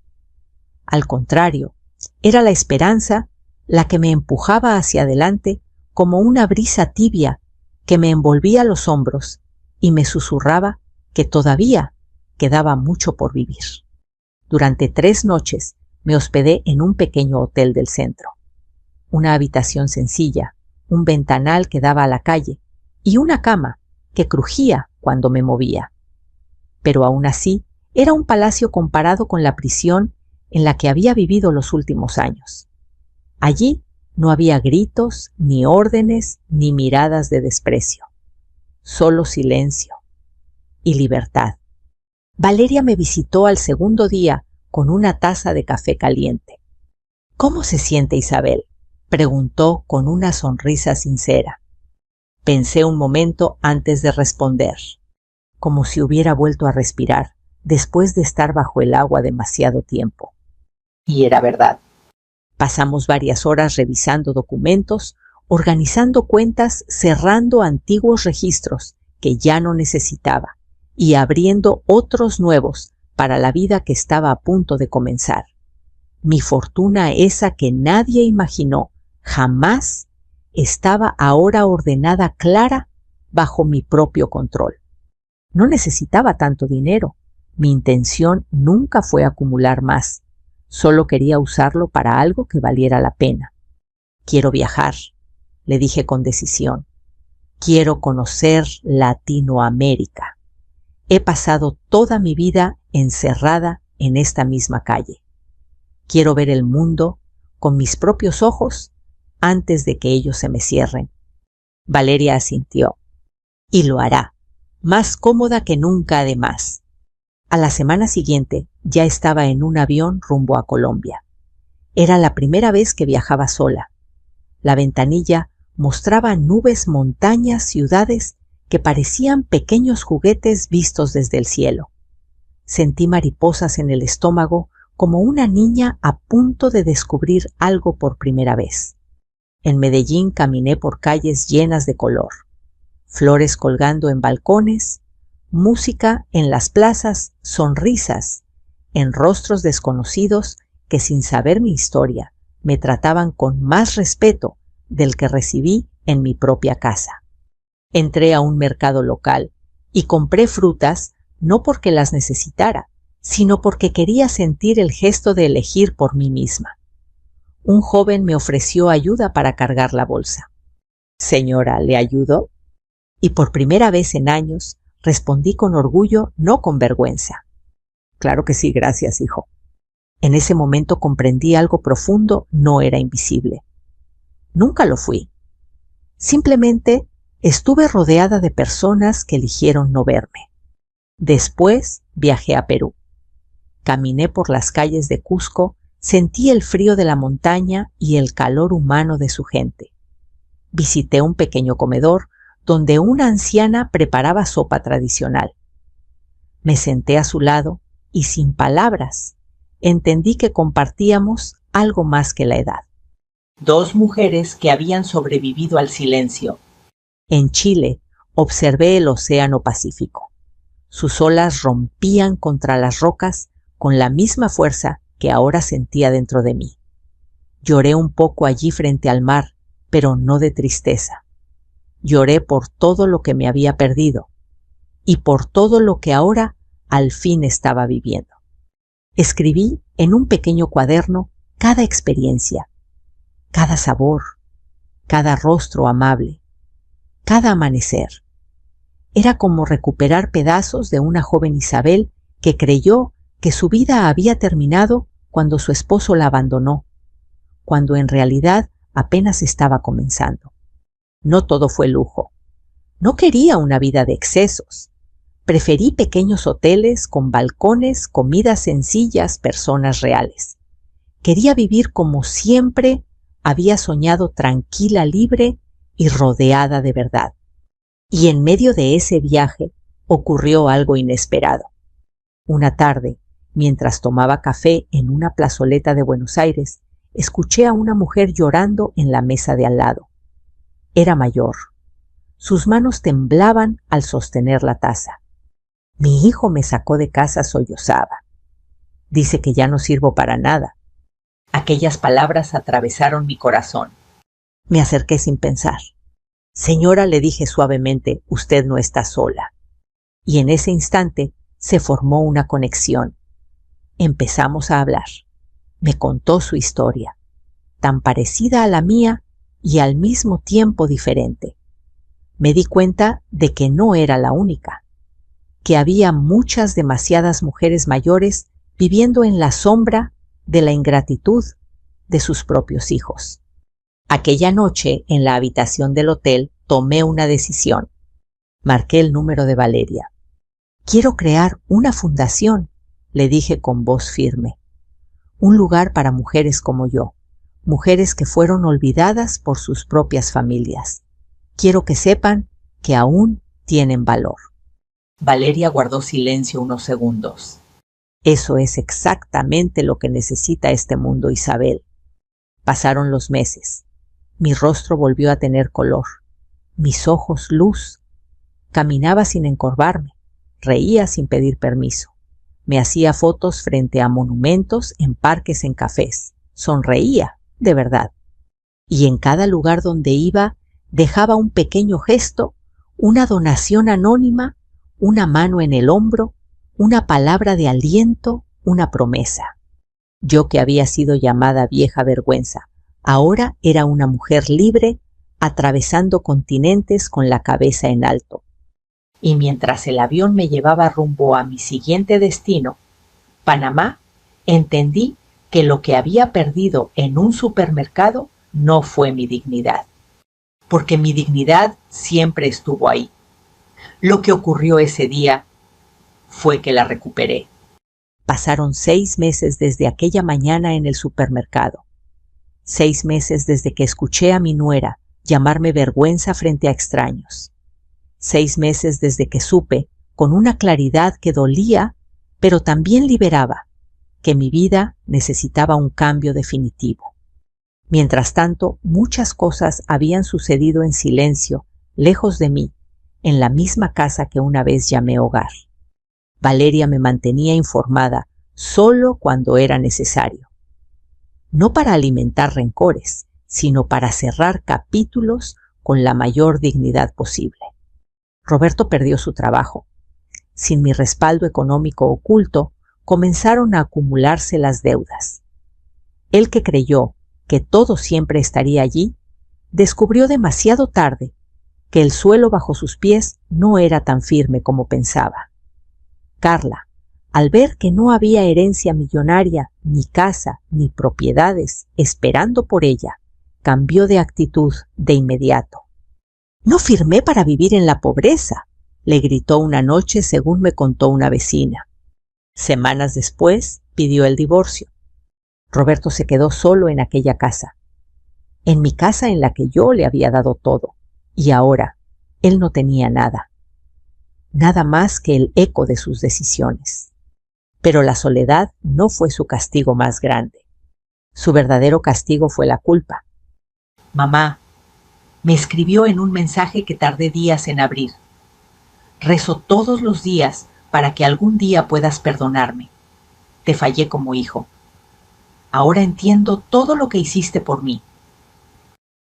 Al contrario, era la esperanza la que me empujaba hacia adelante como una brisa tibia que me envolvía los hombros y me susurraba que todavía quedaba mucho por vivir. Durante 3 noches me hospedé en un pequeño hotel del centro. Una habitación sencilla, un ventanal que daba a la calle y una cama que crujía cuando me movía. Pero aún así era un palacio comparado con la prisión en la que había vivido los últimos años. Allí no había gritos, ni órdenes, ni miradas de desprecio. Solo silencio y libertad. Valeria me visitó al segundo día con una taza de café caliente. ¿Cómo se siente Isabel?, preguntó con una sonrisa sincera. Pensé un momento antes de responder, como si hubiera vuelto a respirar después de estar bajo el agua demasiado tiempo. Y era verdad. Pasamos varias horas revisando documentos, organizando cuentas, cerrando antiguos registros que ya no necesitaba y abriendo otros nuevos para la vida que estaba a punto de comenzar. Mi fortuna, esa que nadie imaginó, jamás, estaba ahora ordenada clara bajo mi propio control. No necesitaba tanto dinero. Mi intención nunca fue acumular más. Solo quería usarlo para algo que valiera la pena. Quiero viajar, le dije con decisión. Quiero conocer Latinoamérica. He pasado toda mi vida encerrada en esta misma calle. Quiero ver el mundo con mis propios ojos antes de que ellos se me cierren. Valeria asintió. Y lo hará, más cómoda que nunca además. A la semana siguiente ya estaba en un avión rumbo a Colombia. Era la primera vez que viajaba sola. La ventanilla mostraba nubes, montañas, ciudades que parecían pequeños juguetes vistos desde el cielo. Sentí mariposas en el estómago como una niña a punto de descubrir algo por primera vez. En Medellín caminé por calles llenas de color, flores colgando en balcones, música en las plazas, sonrisas en rostros desconocidos que sin saber mi historia me trataban con más respeto del que recibí en mi propia casa. Entré a un mercado local y compré frutas no porque las necesitara, sino porque quería sentir el gesto de elegir por mí misma. Un joven me ofreció ayuda para cargar la bolsa. Señora, ¿le ayudo? Y por primera vez en años respondí con orgullo, no con vergüenza. Claro que sí, gracias, hijo. En ese momento comprendí algo profundo, no era invisible. Nunca lo fui. Simplemente estuve rodeada de personas que eligieron no verme. Después viajé a Perú. Caminé por las calles de Cusco, sentí el frío de la montaña y el calor humano de su gente. Visité un pequeño comedor donde una anciana preparaba sopa tradicional. Me senté a su lado y sin palabras entendí que compartíamos algo más que la edad. Dos mujeres que habían sobrevivido al silencio. En Chile observé el Océano Pacífico. Sus olas rompían contra las rocas con la misma fuerza que ahora sentía dentro de mí. Lloré un poco allí frente al mar, pero no de tristeza. Lloré por todo lo que me había perdido y por todo lo que ahora al fin estaba viviendo. Escribí en un pequeño cuaderno cada experiencia, cada sabor, cada rostro amable, cada amanecer. Era como recuperar pedazos de una joven Isabel que creyó que su vida había terminado cuando su esposo la abandonó, cuando en realidad apenas estaba comenzando. No todo fue lujo. No quería una vida de excesos. Preferí pequeños hoteles con balcones, comidas sencillas, personas reales. Quería vivir como siempre había soñado, tranquila, libre y rodeada de verdad. Y en medio de ese viaje ocurrió algo inesperado. Una tarde, mientras tomaba café en una plazoleta de Buenos Aires, escuché a una mujer llorando en la mesa de al lado. Era mayor. Sus manos temblaban al sostener la taza. Mi hijo me sacó de casa, sollozaba. Dice que ya no sirvo para nada. Aquellas palabras atravesaron mi corazón. Me acerqué sin pensar. Señora, le dije suavemente, usted no está sola. Y en ese instante se formó una conexión. Empezamos a hablar. Me contó su historia, tan parecida a la mía y al mismo tiempo diferente. Me di cuenta de que no era la única, que había muchas, demasiadas mujeres mayores viviendo en la sombra de la ingratitud de sus propios hijos. Aquella noche, en la habitación del hotel, tomé una decisión. Marqué el número de Valeria. Quiero crear una fundación, le dije con voz firme. Un lugar para mujeres como yo, mujeres que fueron olvidadas por sus propias familias. Quiero que sepan que aún tienen valor. Valeria guardó silencio unos segundos. Eso es exactamente lo que necesita este mundo, Isabel. Pasaron los meses. Mi rostro volvió a tener color, mis ojos luz. Caminaba sin encorvarme, reía sin pedir permiso. Me hacía fotos frente a monumentos, en parques, en cafés. Sonreía, de verdad. Y en cada lugar donde iba, dejaba un pequeño gesto, una donación anónima, una mano en el hombro, una palabra de aliento, una promesa. Yo, que había sido llamada vieja vergüenza, ahora era una mujer libre, atravesando continentes con la cabeza en alto. Y mientras el avión me llevaba rumbo a mi siguiente destino, Panamá, entendí que lo que había perdido en un supermercado no fue mi dignidad, porque mi dignidad siempre estuvo ahí. Lo que ocurrió ese día fue que la recuperé. Pasaron 6 meses desde aquella mañana en el supermercado. 6 meses desde que escuché a mi nuera llamarme vergüenza frente a extraños. 6 meses desde que supe, con una claridad que dolía, pero también liberaba, que mi vida necesitaba un cambio definitivo. Mientras tanto, muchas cosas habían sucedido en silencio, lejos de mí, en la misma casa que una vez llamé hogar. Valeria me mantenía informada solo cuando era necesario. No para alimentar rencores, sino para cerrar capítulos con la mayor dignidad posible. Roberto perdió su trabajo. Sin mi respaldo económico oculto, comenzaron a acumularse las deudas. Él, que creyó que todo siempre estaría allí, descubrió demasiado tarde que el suelo bajo sus pies no era tan firme como pensaba. Carla, al ver que no había herencia millonaria, ni casa, ni propiedades esperando por ella, cambió de actitud de inmediato. «No firmé para vivir en la pobreza», le gritó una noche, según me contó una vecina. Semanas después pidió el divorcio. Roberto se quedó solo en aquella casa, en mi casa en la que yo le había dado todo, y ahora él no tenía nada, nada más que el eco de sus decisiones. Pero la soledad no fue su castigo más grande. Su verdadero castigo fue la culpa. Mamá, me escribió en un mensaje que tardé días en abrir. Rezo todos los días para que algún día puedas perdonarme. Te fallé como hijo. Ahora entiendo todo lo que hiciste por mí.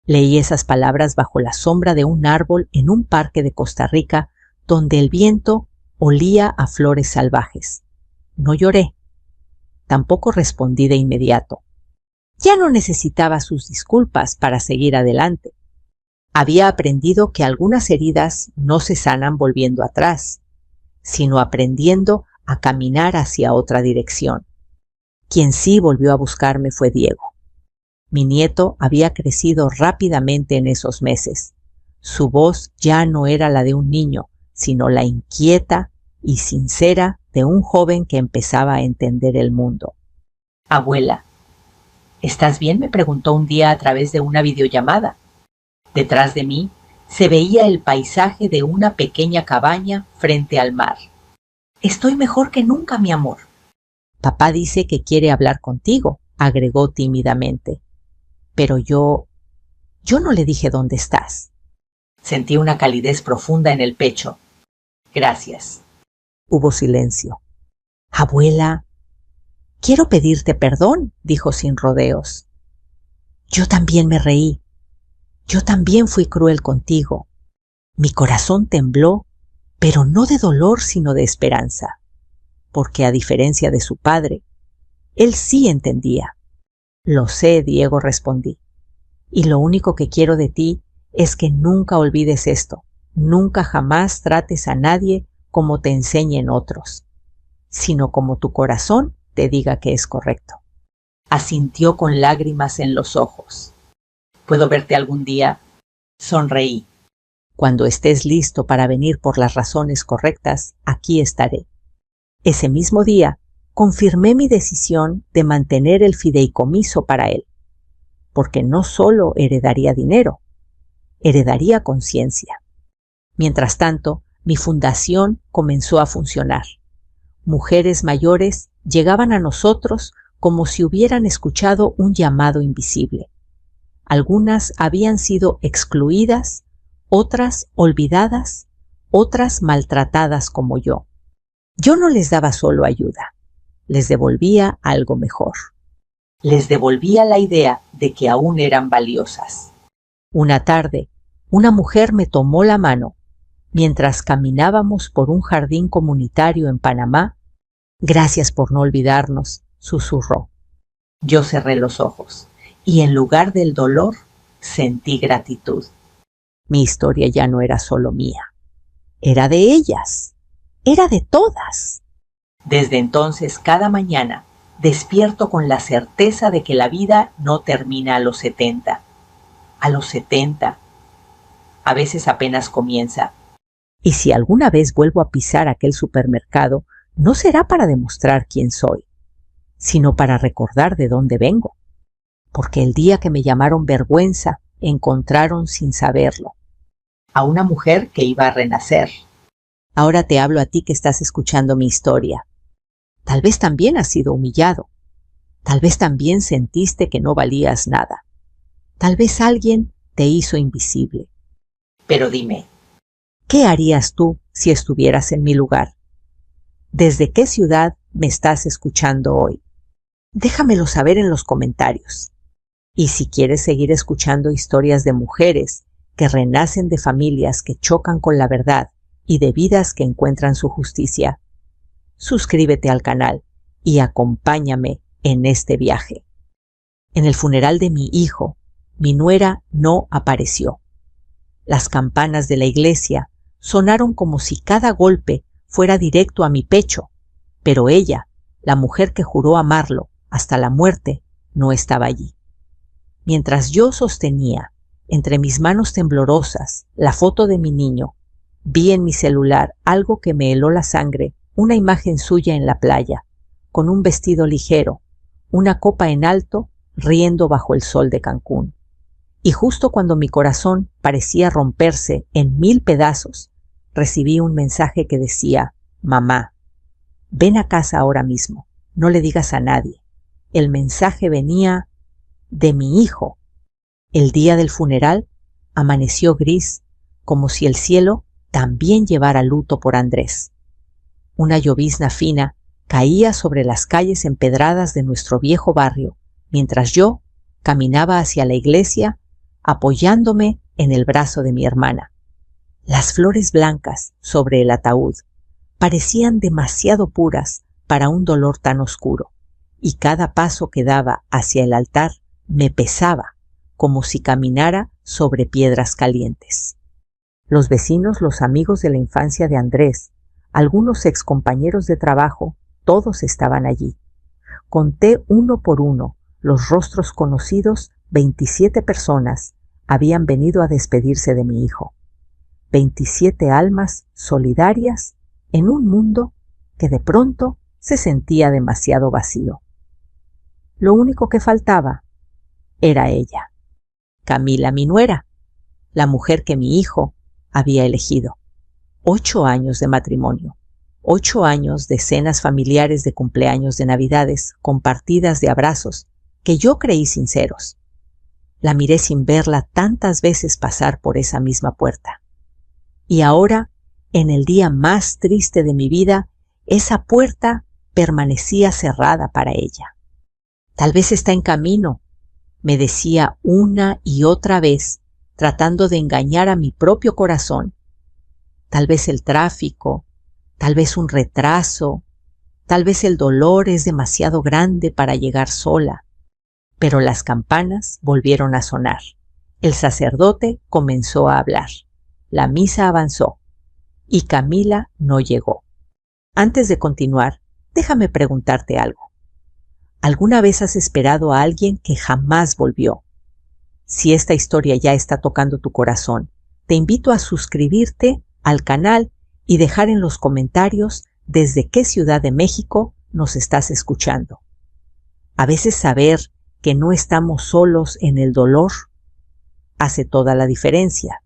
Leí esas palabras bajo la sombra de un árbol en un parque de Costa Rica, donde el viento olía a flores salvajes. No lloré. Tampoco respondí de inmediato. Ya no necesitaba sus disculpas para seguir adelante. Había aprendido que algunas heridas no se sanan volviendo atrás, sino aprendiendo a caminar hacia otra dirección. Quien sí volvió a buscarme fue Diego. Mi nieto había crecido rápidamente en esos meses. Su voz ya no era la de un niño, sino la inquieta y sincera de un joven que empezaba a entender el mundo. Abuela, ¿estás bien?, me preguntó un día a través de una videollamada. Detrás de mí se veía el paisaje de una pequeña cabaña frente al mar. Estoy mejor que nunca, mi amor. Papá dice que quiere hablar contigo, agregó tímidamente. Pero yo no le dije dónde estás. Sentí una calidez profunda en el pecho. Gracias. Hubo silencio. Abuela, quiero pedirte perdón, dijo sin rodeos. Yo también me reí. Yo también fui cruel contigo. Mi corazón tembló, pero no de dolor sino de esperanza, porque a diferencia de su padre, él sí entendía. Lo sé, Diego, respondí, y lo único que quiero de ti es que nunca olvides esto, nunca jamás trates a nadie como te enseñen otros, sino como tu corazón te diga que es correcto. Asintió con lágrimas en los ojos. ¿Puedo verte algún día? Sonreí. Cuando estés listo para venir por las razones correctas, aquí estaré. Ese mismo día, confirmé mi decisión de mantener el fideicomiso para él, porque no solo heredaría dinero, heredaría conciencia. Mientras tanto, mi fundación comenzó a funcionar. Mujeres mayores llegaban a nosotros como si hubieran escuchado un llamado invisible. Algunas habían sido excluidas, otras olvidadas, otras maltratadas como yo. Yo no les daba solo ayuda, les devolvía algo mejor. Les devolvía la idea de que aún eran valiosas. Una tarde, una mujer me tomó la mano mientras caminábamos por un jardín comunitario en Panamá. Gracias por no olvidarnos, susurró. Yo cerré los ojos y en lugar del dolor sentí gratitud. Mi historia ya no era solo mía, era de ellas, era de todas. Desde entonces, cada mañana, despierto con la certeza de que la vida no termina a los 70. A los 70. A veces apenas comienza. Y si alguna vez vuelvo a pisar aquel supermercado, no será para demostrar quién soy, sino para recordar de dónde vengo. Porque el día que me llamaron vergüenza, encontraron sin saberlo a una mujer que iba a renacer. Ahora te hablo a ti que estás escuchando mi historia. Tal vez también has sido humillado. Tal vez también sentiste que no valías nada. Tal vez alguien te hizo invisible. Pero dime, ¿qué harías tú si estuvieras en mi lugar? ¿Desde qué ciudad me estás escuchando hoy? Déjamelo saber en los comentarios. Y si quieres seguir escuchando historias de mujeres que renacen de familias que chocan con la verdad y de vidas que encuentran su justicia, suscríbete al canal y acompáñame en este viaje. En el funeral de mi hijo, mi nuera no apareció. Las campanas de la iglesia sonaron como si cada golpe fuera directo a mi pecho, pero ella, la mujer que juró amarlo hasta la muerte, no estaba allí. Mientras yo sostenía entre mis manos temblorosas la foto de mi niño, vi en mi celular algo que me heló la sangre, una imagen suya en la playa, con un vestido ligero, una copa en alto, riendo bajo el sol de Cancún. Y justo cuando mi corazón parecía romperse en 1000 pedazos, recibí un mensaje que decía: «Mamá, ven a casa ahora mismo, no le digas a nadie». El mensaje venía de mi hijo. El día del funeral amaneció gris, como si el cielo también llevara luto por Andrés. Una llovizna fina caía sobre las calles empedradas de nuestro viejo barrio, mientras yo caminaba hacia la iglesia apoyándome en el brazo de mi hermana. Las flores blancas sobre el ataúd parecían demasiado puras para un dolor tan oscuro, y cada paso que daba hacia el altar me pesaba, como si caminara sobre piedras calientes. Los vecinos, los amigos de la infancia de Andrés, algunos excompañeros de trabajo, todos estaban allí. Conté uno por uno los rostros conocidos. 27 personas habían venido a despedirse de mi hijo. 27 almas solidarias en un mundo que de pronto se sentía demasiado vacío. Lo único que faltaba era ella, Camila, mi nuera, la mujer que mi hijo había elegido. 8 años de matrimonio, 8 años de cenas familiares de cumpleaños, de navidades, compartidas de abrazos, que yo creí sinceros. La miré sin verla tantas veces pasar por esa misma puerta. Y ahora, en el día más triste de mi vida, esa puerta permanecía cerrada para ella. Tal vez está en camino, me decía una y otra vez, tratando de engañar a mi propio corazón. Tal vez el tráfico, tal vez un retraso, tal vez el dolor es demasiado grande para llegar sola. Pero las campanas volvieron a sonar. El sacerdote comenzó a hablar. La misa avanzó y Camila no llegó. Antes de continuar, déjame preguntarte algo. ¿Alguna vez has esperado a alguien que jamás volvió? Si esta historia ya está tocando tu corazón, te invito a suscribirte al canal y dejar en los comentarios desde qué ciudad de México nos estás escuchando. A veces saber que no estamos solos en el dolor hace toda la diferencia.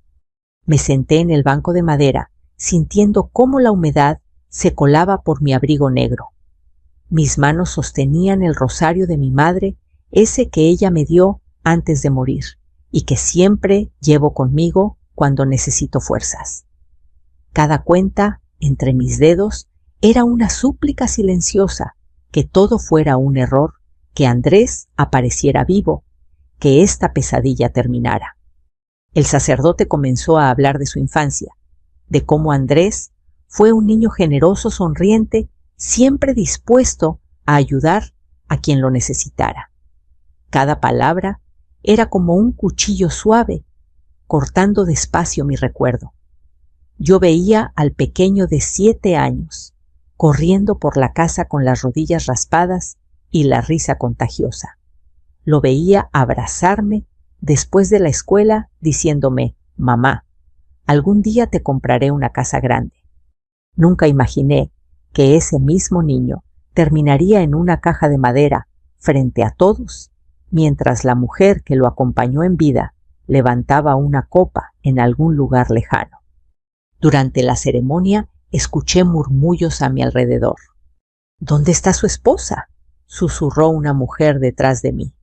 Me senté en el banco de madera, sintiendo cómo la humedad se colaba por mi abrigo negro. Mis manos sostenían el rosario de mi madre, ese que ella me dio antes de morir, y que siempre llevo conmigo cuando necesito fuerzas. Cada cuenta entre mis dedos era una súplica silenciosa, que todo fuera un error, que Andrés apareciera vivo, que esta pesadilla terminara. El sacerdote comenzó a hablar de su infancia, de cómo Andrés fue un niño generoso, sonriente, siempre dispuesto a ayudar a quien lo necesitara. Cada palabra era como un cuchillo suave, cortando despacio mi recuerdo. Yo veía al pequeño de 7 años, corriendo por la casa con las rodillas raspadas y la risa contagiosa. Lo veía abrazarme después de la escuela diciéndome: «Mamá, algún día te compraré una casa grande». Nunca imaginé que ese mismo niño terminaría en una caja de madera frente a todos, mientras la mujer que lo acompañó en vida levantaba una copa en algún lugar lejano. Durante la ceremonia escuché murmullos a mi alrededor. «¿Dónde está su esposa?», susurró una mujer detrás de mí.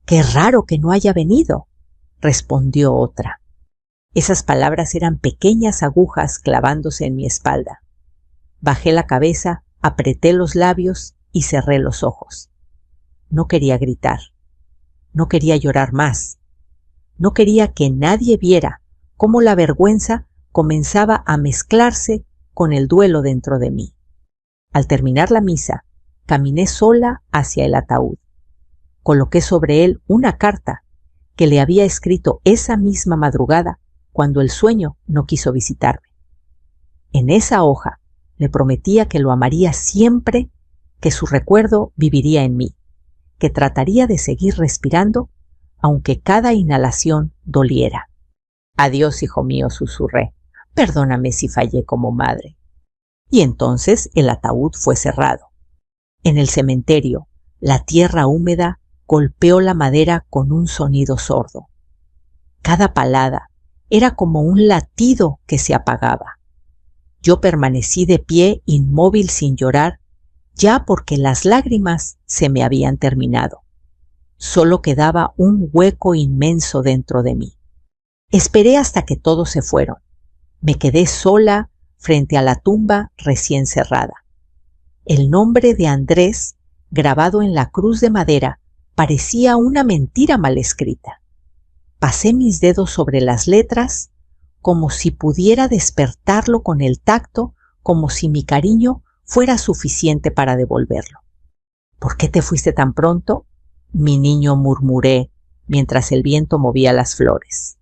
«Qué raro que no haya venido», respondió otra. Esas palabras eran pequeñas agujas clavándose en mi espalda. Bajé la cabeza, apreté los labios y cerré los ojos. No quería gritar. No quería llorar más. No quería que nadie viera cómo la vergüenza comenzaba a mezclarse con el duelo dentro de mí. Al terminar la misa, caminé sola hacia el ataúd. Coloqué sobre él una carta que le había escrito esa misma madrugada cuando el sueño no quiso visitarme. En esa hoja le prometía que lo amaría siempre, que su recuerdo viviría en mí, que trataría de seguir respirando aunque cada inhalación doliera. Adiós, hijo mío, susurré. Perdóname si fallé como madre. Y entonces el ataúd fue cerrado. En el cementerio, la tierra húmeda golpeó la madera con un sonido sordo. Cada palada era como un latido que se apagaba. Yo permanecí de pie, inmóvil, sin llorar, ya porque las lágrimas se me habían terminado. Solo quedaba un hueco inmenso dentro de mí. Esperé hasta que todos se fueron. Me quedé sola frente a la tumba recién cerrada. El nombre de Andrés, grabado en la cruz de madera, parecía una mentira mal escrita. Pasé mis dedos sobre las letras como si pudiera despertarlo con el tacto, como si mi cariño fuera suficiente para devolverlo. ¿Por qué te fuiste tan pronto? Mi niño, murmuré mientras el viento movía las flores.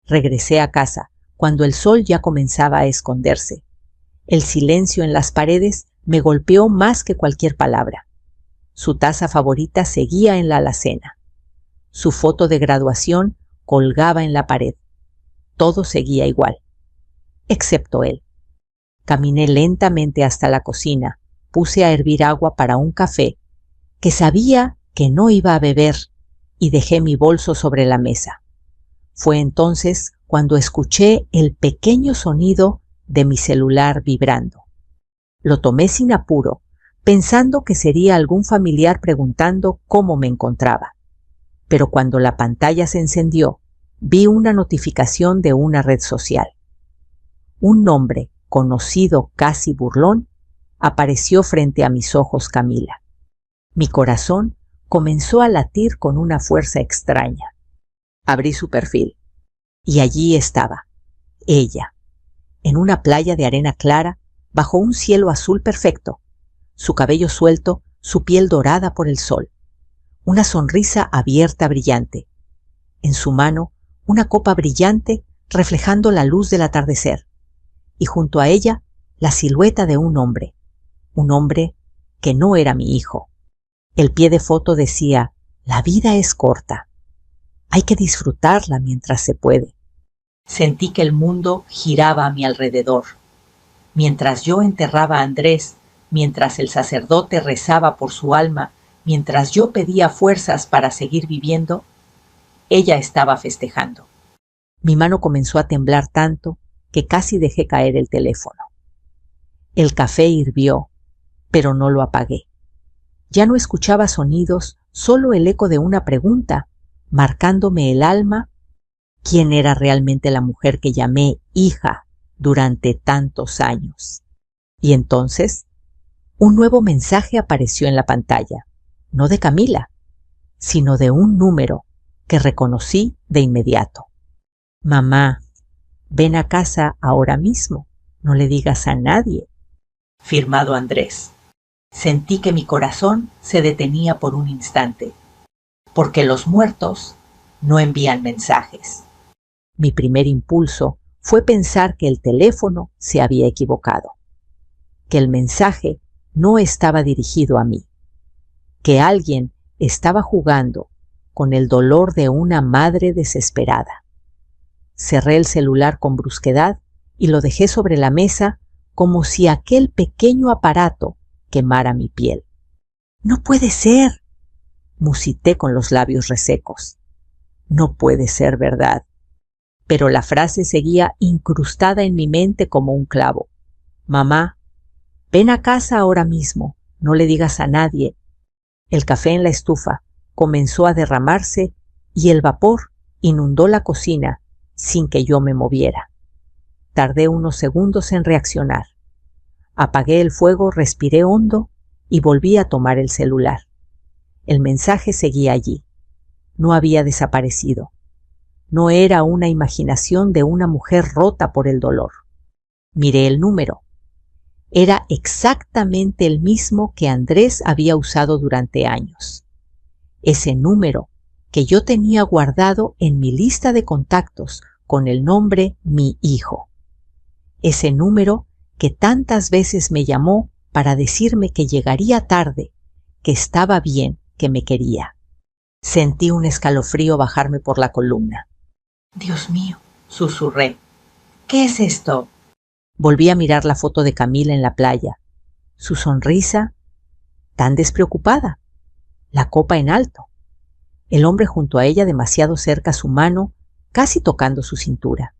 Regresé a casa cuando el sol ya comenzaba a esconderse. El silencio en las paredes me golpeó más que cualquier palabra. Su taza favorita seguía en la alacena. Su foto de graduación colgaba en la pared. Todo seguía igual, excepto él. Caminé lentamente hasta la cocina, puse a hervir agua para un café que sabía que no iba a beber y dejé mi bolso sobre la mesa. Fue entonces cuando escuché el pequeño sonido de mi celular vibrando. Lo tomé sin apuro, pensando que sería algún familiar preguntando cómo me encontraba. Pero cuando la pantalla se encendió, vi una notificación de una red social. Un nombre, conocido casi burlón, apareció frente a mis ojos, Camila. Mi corazón comenzó a latir con una fuerza extraña. Abrí su perfil y allí estaba, ella, en una playa de arena clara, bajo un cielo azul perfecto, su cabello suelto, su piel dorada por el sol, una sonrisa abierta brillante, en su mano una copa brillante reflejando la luz del atardecer, y junto a ella la silueta de un hombre que no era mi hijo. El pie de foto decía: la vida es corta, hay que disfrutarla mientras se puede. Sentí que el mundo giraba a mi alrededor. Mientras yo enterraba a Andrés, mientras el sacerdote rezaba por su alma, mientras yo pedía fuerzas para seguir viviendo, ella estaba festejando. Mi mano comenzó a temblar tanto que casi dejé caer el teléfono. El café hirvió, pero no lo apagué. Ya no escuchaba sonidos, solo el eco de una pregunta, marcándome el alma: ¿quién era realmente la mujer que llamé hija durante tantos años? Y entonces, un nuevo mensaje apareció en la pantalla, no de Camila, sino de un número que reconocí de inmediato. Mamá, ven a casa ahora mismo, no le digas a nadie. Firmado Andrés. Sentí que mi corazón se detenía por un instante, porque los muertos no envían mensajes. Mi primer impulso fue pensar que el teléfono se había equivocado, que el mensaje no estaba dirigido a mí, que alguien estaba jugando con el dolor de una madre desesperada. Cerré el celular con brusquedad y lo dejé sobre la mesa como si aquel pequeño aparato quemara mi piel. «No puede ser», musité con los labios resecos. «No puede ser verdad». Pero la frase seguía incrustada en mi mente como un clavo. «Mamá, ven a casa ahora mismo, no le digas a nadie». El café en la estufa comenzó a derramarse y el vapor inundó la cocina sin que yo me moviera. Tardé unos segundos en reaccionar. Apagué el fuego, respiré hondo y volví a tomar el celular. El mensaje seguía allí. no había desaparecido. No era una imaginación de una mujer rota por el dolor. Miré el número. Era exactamente el mismo que Andrés había usado durante años. Ese número que yo tenía guardado en mi lista de contactos con el nombre Mi Hijo. Ese número que tantas veces me llamó para decirme que llegaría tarde, que estaba bien, que me quería. Sentí un escalofrío bajarme por la columna. Dios mío, susurré. ¿Qué es esto? Volví a mirar la foto de Camila en la playa. Su sonrisa tan despreocupada. La copa en alto. El hombre junto a ella demasiado cerca, su mano casi tocando su cintura.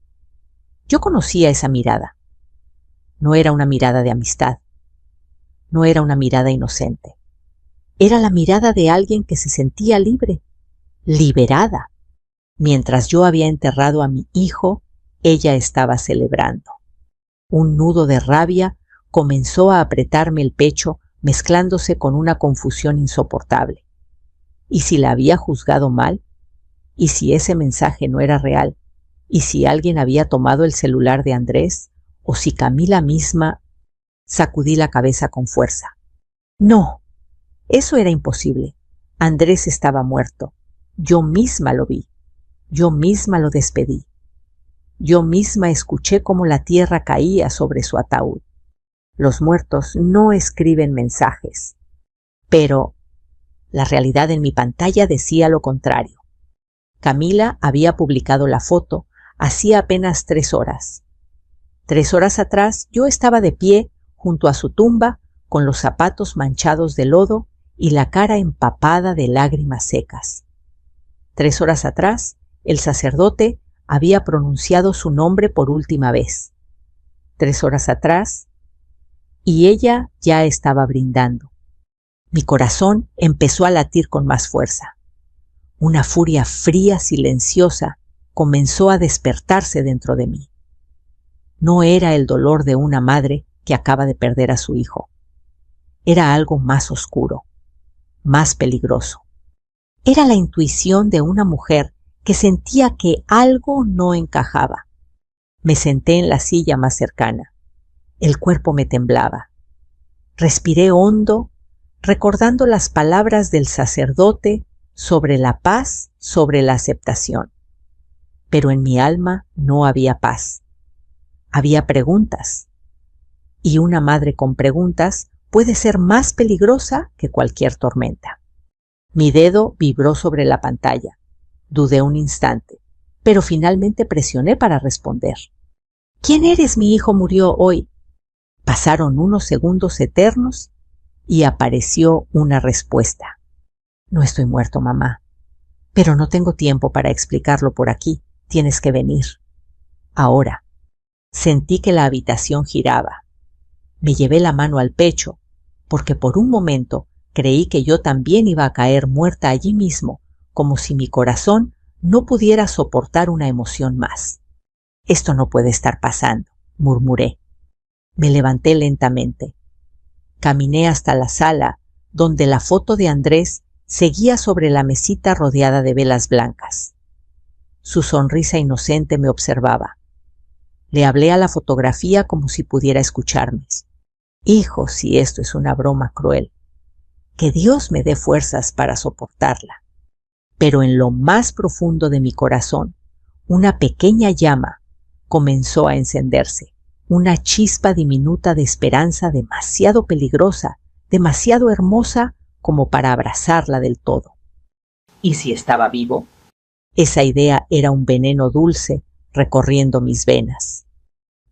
Yo conocía esa mirada. No era una mirada de amistad. No era una mirada inocente. Era la mirada de alguien que se sentía libre, liberada. Mientras yo había enterrado a mi hijo, ella estaba celebrando. Un nudo de rabia comenzó a apretarme el pecho, mezclándose con una confusión insoportable. ¿Y si la había juzgado mal? ¿Y si ese mensaje no era real? ¿Y si alguien había tomado el celular de Andrés? ¿O si Camila misma? Sacudí la cabeza con fuerza. No, eso era imposible. Andrés estaba muerto. Yo misma lo vi. Yo misma lo despedí. Yo misma escuché cómo la tierra caía sobre su ataúd. Los muertos no escriben mensajes. Pero la realidad en mi pantalla decía lo contrario. Camila había publicado la foto hacía apenas 3 horas. 3 horas atrás yo estaba de pie junto a su tumba con los zapatos manchados de lodo y la cara empapada de lágrimas secas. 3 horas atrás el sacerdote había pronunciado su nombre por última vez. 3 horas atrás, y ella ya estaba brindando. Mi corazón empezó a latir con más fuerza. Una furia fría, silenciosa, comenzó a despertarse dentro de mí. No era el dolor de una madre que acaba de perder a su hijo. Era algo más oscuro, más peligroso. Era la intuición de una mujer que sentía que algo no encajaba. Me senté en la silla más cercana. El cuerpo me temblaba. Respiré hondo, recordando las palabras del sacerdote sobre la paz, sobre la aceptación. Pero en mi alma no había paz. Había preguntas. Y una madre con preguntas puede ser más peligrosa que cualquier tormenta. Mi dedo vibró sobre la pantalla. Dudé un instante, pero finalmente presioné para responder. ¿Quién eres? Mi hijo murió hoy. Pasaron unos segundos eternos y apareció una respuesta. No estoy muerto, mamá, pero no tengo tiempo para explicarlo por aquí. Tienes que venir. Ahora. Sentí que la habitación giraba. Me llevé la mano al pecho, porque por un momento creí que yo también iba a caer muerta allí mismo, como si mi corazón no pudiera soportar una emoción más. Esto no puede estar pasando, murmuré. Me levanté lentamente. Caminé hasta la sala, donde la foto de Andrés seguía sobre la mesita rodeada de velas blancas. Su sonrisa inocente me observaba. Le hablé a la fotografía como si pudiera escucharme. Hijo, si esto es una broma cruel. Que Dios me dé fuerzas para soportarla. Pero en lo más profundo de mi corazón, una pequeña llama comenzó a encenderse. Una chispa diminuta de esperanza demasiado peligrosa, demasiado hermosa como para abrazarla del todo. ¿Y si estaba vivo? Esa idea era un veneno dulce recorriendo mis venas.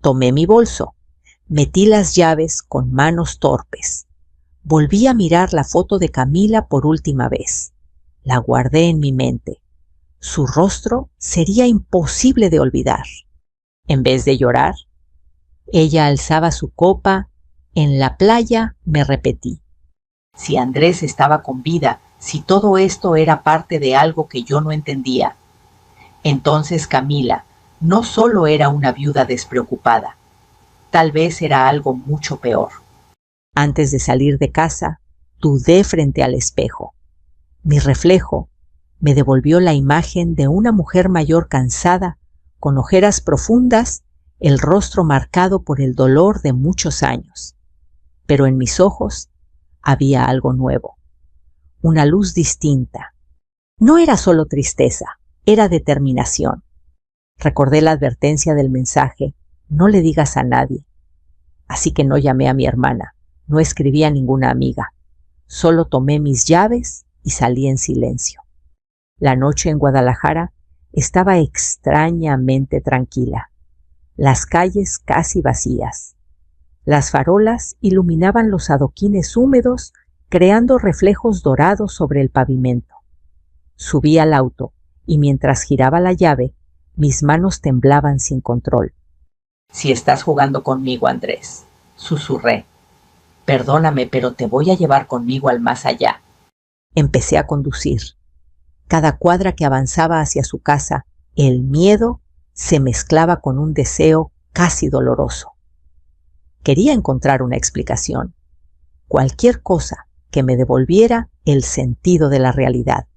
Tomé mi bolso, metí las llaves con manos torpes. Volví a mirar la foto de Camila por última vez. La guardé en mi mente. Su rostro sería imposible de olvidar. En vez de llorar, ella alzaba su copa. En la playa me repetí. Si Andrés estaba con vida, si todo esto era parte de algo que yo no entendía, entonces Camila no solo era una viuda despreocupada, tal vez era algo mucho peor. Antes de salir de casa, dudé frente al espejo. Mi reflejo me devolvió la imagen de una mujer mayor cansada, con ojeras profundas, el rostro marcado por el dolor de muchos años. Pero en mis ojos había algo nuevo, una luz distinta. No era solo tristeza, era determinación. Recordé la advertencia del mensaje: no le digas a nadie. Así que no llamé a mi hermana, no escribí a ninguna amiga. Solo tomé mis llaves y salí en silencio. La noche en Guadalajara estaba extrañamente tranquila. Las calles casi vacías. Las farolas iluminaban los adoquines húmedos, creando reflejos dorados sobre el pavimento. Subí al auto y mientras giraba la llave, mis manos temblaban sin control. Si estás jugando conmigo, Andrés, susurré. Perdóname, pero te voy a llevar conmigo al más allá. Empecé a conducir. Cada cuadra que avanzaba hacia su casa, el miedo se mezclaba con un deseo casi doloroso. Quería encontrar una explicación, cualquier cosa que me devolviera el sentido de la realidad.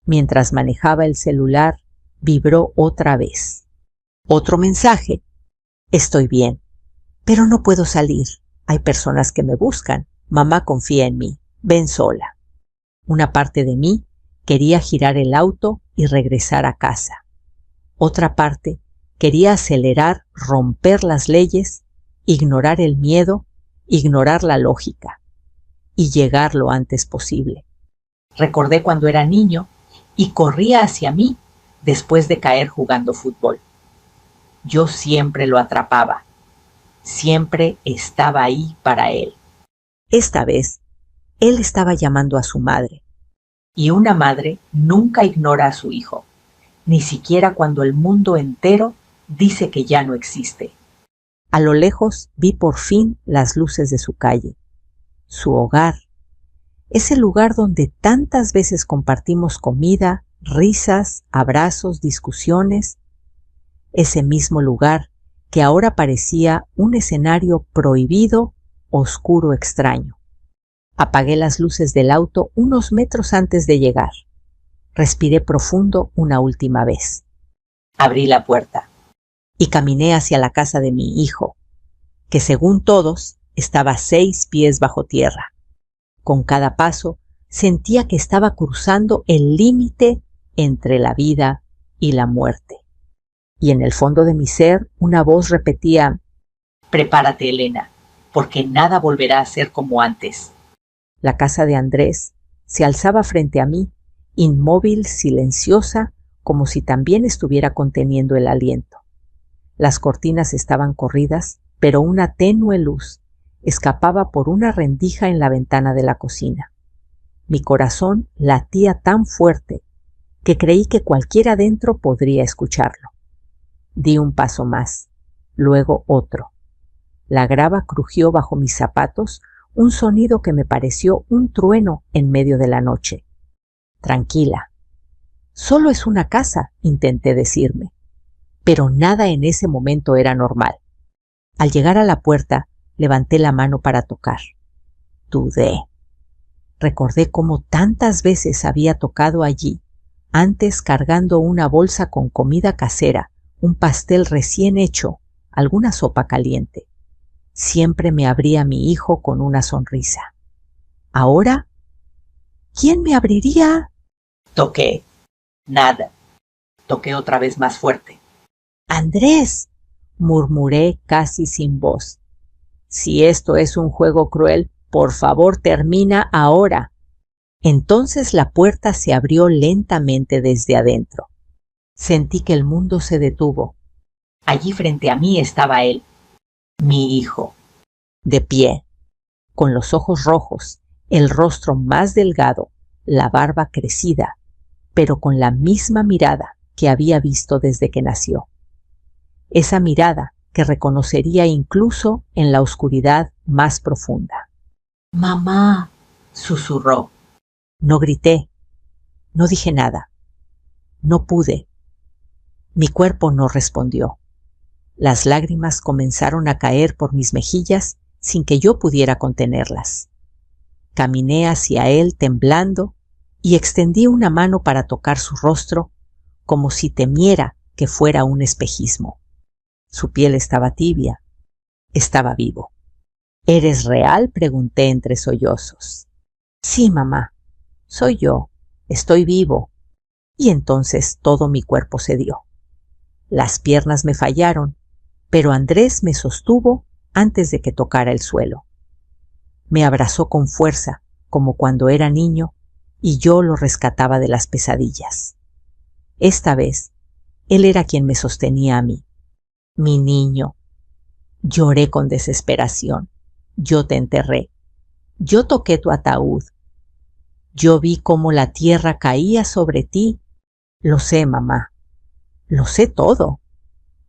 Mientras manejaba el celular, vibró otra vez. Otro mensaje. Estoy bien, pero no puedo salir. Hay personas que me buscan. Mamá confía en mí. Ven sola. Una parte de mí quería girar el auto y regresar a casa. Otra parte quería acelerar, romper las leyes, ignorar el miedo, ignorar la lógica y llegar lo antes posible. Recordé cuando era niño y corría hacia mí después de caer jugando fútbol. Yo siempre lo atrapaba. Siempre estaba ahí para él. Esta vez, él estaba llamando a su madre. Y una madre nunca ignora a su hijo, ni siquiera cuando el mundo entero dice que ya no existe. A lo lejos vi por fin las luces de su calle, su hogar, ese lugar donde tantas veces compartimos comida, risas, abrazos, discusiones, ese mismo lugar que ahora parecía un escenario prohibido, oscuro, extraño. Apagué las luces del auto unos metros antes de llegar. Respiré profundo una última vez. Abrí la puerta y caminé hacia la casa de mi hijo, que según todos estaba 6 pies bajo tierra. Con cada paso sentía que estaba cruzando el límite entre la vida y la muerte. Y en el fondo de mi ser una voz repetía: prepárate, Elena, porque nada volverá a ser como antes. La casa de Andrés se alzaba frente a mí, inmóvil, silenciosa, como si también estuviera conteniendo el aliento. Las cortinas estaban corridas, pero una tenue luz escapaba por una rendija en la ventana de la cocina. Mi corazón latía tan fuerte que creí que cualquiera dentro podría escucharlo. Di un paso más, luego otro. La grava crujió bajo mis zapatos, un sonido que me pareció un trueno en medio de la noche. Tranquila. Solo es una casa, intenté decirme. Pero nada en ese momento era normal. Al llegar a la puerta, levanté la mano para tocar. Dudé. Recordé cómo tantas veces había tocado allí, antes cargando una bolsa con comida casera, un pastel recién hecho, alguna sopa caliente. Siempre me abría mi hijo con una sonrisa. ¿Ahora? ¿Quién me abriría? Toqué. Nada. Toqué otra vez más fuerte. ¡Andrés!, murmuré casi sin voz. Si esto es un juego cruel, por favor termina ahora. Entonces la puerta se abrió lentamente desde adentro. Sentí que el mundo se detuvo. Allí frente a mí estaba él, mi hijo. De pie, con los ojos rojos, el rostro más delgado, la barba crecida, pero con la misma mirada que había visto desde que nació. Esa mirada que reconocería incluso en la oscuridad más profunda. «Mamá», susurró. No grité, no dije nada, no pude. Mi cuerpo no respondió. Las lágrimas comenzaron a caer por mis mejillas sin que yo pudiera contenerlas. Caminé hacia él temblando y extendí una mano para tocar su rostro, como si temiera que fuera un espejismo. Su piel estaba tibia. Estaba vivo. ¿Eres real?, pregunté entre sollozos. Sí, mamá, soy yo. Estoy vivo. Y entonces todo mi cuerpo cedió. Las piernas me fallaron, pero Andrés me sostuvo antes de que tocara el suelo. Me abrazó con fuerza, como cuando era niño, y yo lo rescataba de las pesadillas. Esta vez, él era quien me sostenía a mí. Mi niño. Lloré con desesperación. Yo te enterré. Yo toqué tu ataúd. Yo vi cómo la tierra caía sobre ti. Lo sé, mamá. Lo sé todo.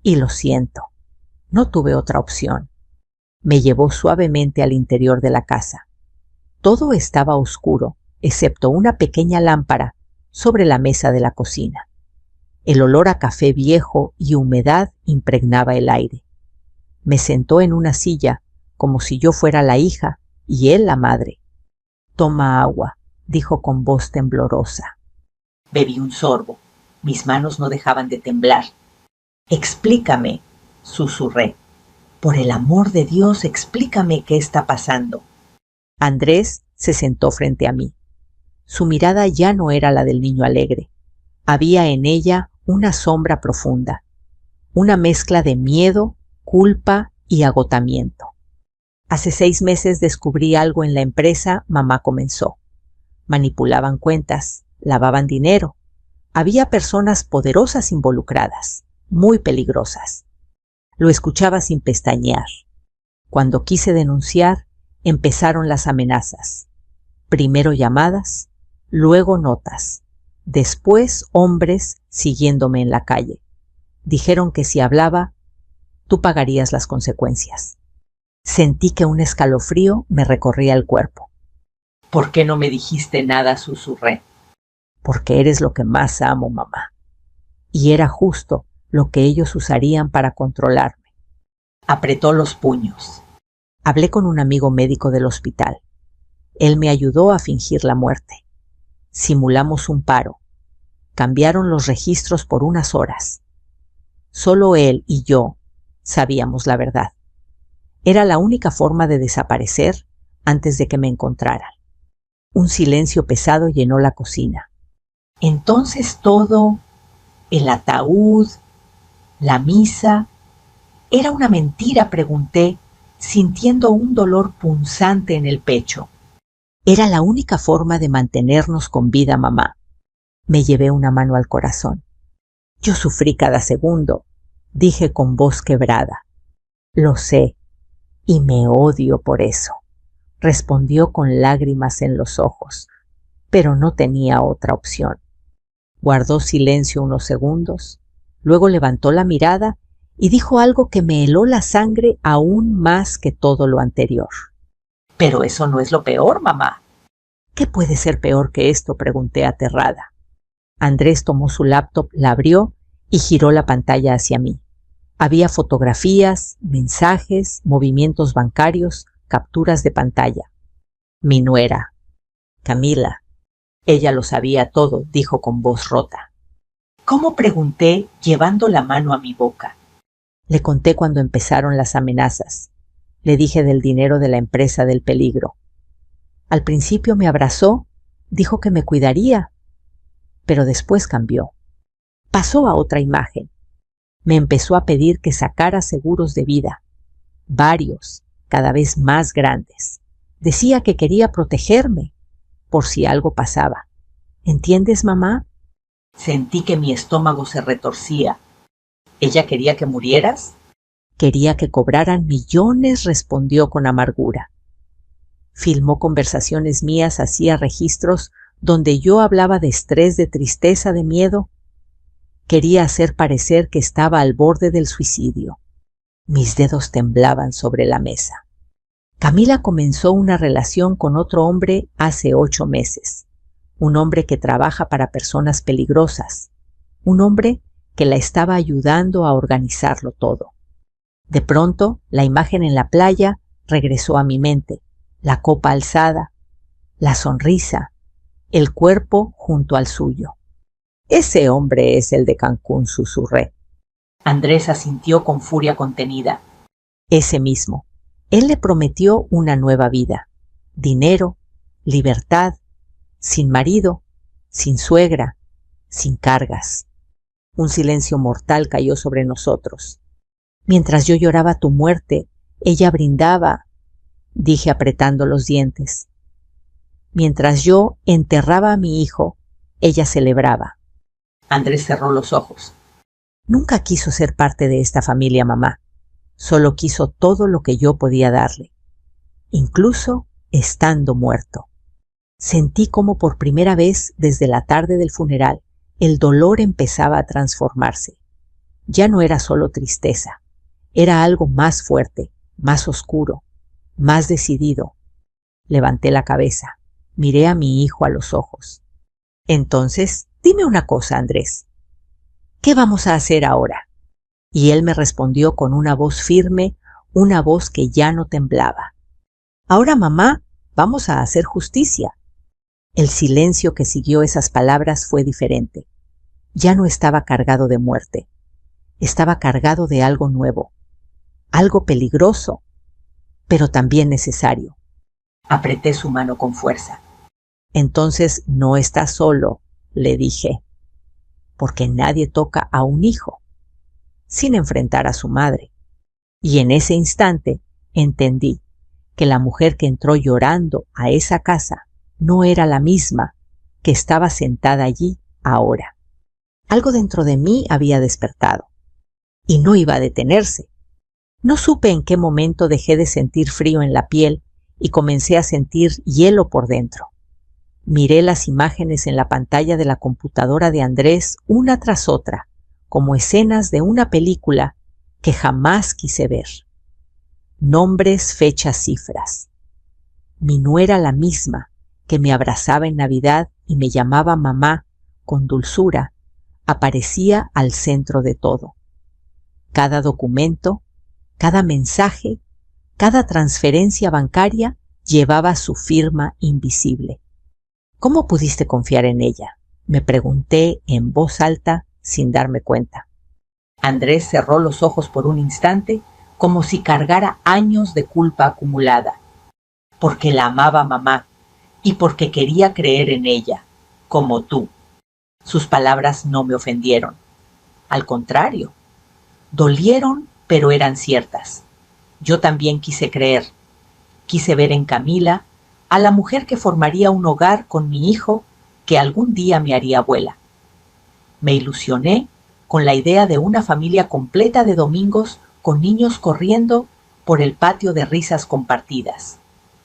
Y lo siento. No tuve otra opción. Me llevó suavemente al interior de la casa. Todo estaba oscuro, excepto una pequeña lámpara sobre la mesa de la cocina. El olor a café viejo y humedad impregnaba el aire. Me sentó en una silla, como si yo fuera la hija y él la madre. Toma agua, dijo con voz temblorosa. Bebí un sorbo. Mis manos no dejaban de temblar. Explícame, susurré. Por el amor de Dios, explícame qué está pasando. Andrés se sentó frente a mí. Su mirada ya no era la del niño alegre. Había en ella una sombra profunda, una mezcla de miedo, culpa y agotamiento. Hace 6 meses descubrí algo en la empresa, mamá comenzó. Manipulaban cuentas, lavaban dinero. Había personas poderosas involucradas, muy peligrosas. Lo escuchaba sin pestañear. Cuando quise denunciar, empezaron las amenazas. Primero llamadas, luego notas. Después hombres siguiéndome en la calle. Dijeron que si hablaba, tú pagarías las consecuencias. Sentí que un escalofrío me recorría el cuerpo. ¿Por qué no me dijiste nada?, susurré. Porque eres lo que más amo, mamá. Y era justo lo que ellos usarían para controlarme. Apretó los puños. Hablé con un amigo médico del hospital. Él me ayudó a fingir la muerte. Simulamos un paro. Cambiaron los registros por unas horas. Solo él y yo sabíamos la verdad. Era la única forma de desaparecer antes de que me encontraran. Un silencio pesado llenó la cocina. Entonces todo, el ataúd, la misa, ¿era una mentira?, pregunté, sintiendo un dolor punzante en el pecho. Era la única forma de mantenernos con vida, mamá. Me llevé una mano al corazón. Yo sufrí cada segundo, dije con voz quebrada. Lo sé, y me odio por eso, respondió con lágrimas en los ojos, pero no tenía otra opción. Guardó silencio unos segundos, luego levantó la mirada y dijo algo que me heló la sangre aún más que todo lo anterior. Pero eso no es lo peor, mamá. ¿Qué puede ser peor que esto?, pregunté aterrada. Andrés tomó su laptop, la abrió y giró la pantalla hacia mí. Había fotografías, mensajes, movimientos bancarios, capturas de pantalla. Mi nuera, Camila. Ella lo sabía todo, dijo con voz rota. ¿Cómo?, pregunté, llevando la mano a mi boca. Le conté cuando empezaron las amenazas. Le dije del dinero de la empresa del peligro. Al principio me abrazó, dijo que me cuidaría, pero después cambió. Pasó a otra imagen. Me empezó a pedir que sacara seguros de vida, varios, cada vez más grandes. Decía que quería protegerme, por si algo pasaba. ¿Entiendes, mamá? Sentí que mi estómago se retorcía. ¿Ella quería que murieras? Quería que cobraran millones, respondió con amargura. Filmó conversaciones mías, hacía registros donde yo hablaba de estrés, de tristeza, de miedo. Quería hacer parecer que estaba al borde del suicidio. Mis dedos temblaban sobre la mesa. Camila comenzó una relación con otro hombre hace 8 meses. Un hombre que trabaja para personas peligrosas. Un hombre que la estaba ayudando a organizarlo todo. De pronto, la imagen en la playa regresó a mi mente. La copa alzada, la sonrisa, el cuerpo junto al suyo. Ese hombre es el de Cancún, susurré. Andrés asintió con furia contenida. Ese mismo. Él le prometió una nueva vida, dinero, libertad, sin marido, sin suegra, sin cargas. Un silencio mortal cayó sobre nosotros. Mientras yo lloraba tu muerte, ella brindaba, dije apretando los dientes. Mientras yo enterraba a mi hijo, ella celebraba. Andrés cerró los ojos. Nunca quiso ser parte de esta familia, mamá. Solo quiso todo lo que yo podía darle, incluso estando muerto. Sentí como por primera vez desde la tarde del funeral el dolor empezaba a transformarse. Ya no era solo tristeza, era algo más fuerte, más oscuro, más decidido. Levanté la cabeza, miré a mi hijo a los ojos. Entonces, dime una cosa, Andrés. ¿Qué vamos a hacer ahora? Y él me respondió con una voz firme, una voz que ya no temblaba. Ahora, mamá, vamos a hacer justicia. El silencio que siguió esas palabras fue diferente. Ya no estaba cargado de muerte. Estaba cargado de algo nuevo, algo peligroso, pero también necesario. Apreté su mano con fuerza. Entonces no estás solo, le dije, porque nadie toca a un hijo sin enfrentar a su madre. Y en ese instante entendí que la mujer que entró llorando a esa casa no era la misma que estaba sentada allí ahora. Algo dentro de mí había despertado y no iba a detenerse. No supe en qué momento dejé de sentir frío en la piel y comencé a sentir hielo por dentro. Miré las imágenes en la pantalla de la computadora de Andrés una tras otra, como escenas de una película que jamás quise ver. Nombres, fechas, cifras. Mi nuera, la misma que me abrazaba en Navidad y me llamaba mamá con dulzura, aparecía al centro de todo. Cada documento, cada mensaje, cada transferencia bancaria llevaba su firma invisible. ¿Cómo pudiste confiar en ella?, me pregunté en voz alta sin darme cuenta. Andrés cerró los ojos por un instante como si cargara años de culpa acumulada. Porque la amaba mamá y porque quería creer en ella, como tú. Sus palabras no me ofendieron. Al contrario, dolieron, pero eran ciertas. Yo también quise creer. Quise ver en Camila a la mujer que formaría un hogar con mi hijo que algún día me haría abuela. Me ilusioné con la idea de una familia completa de domingos con niños corriendo por el patio de risas compartidas.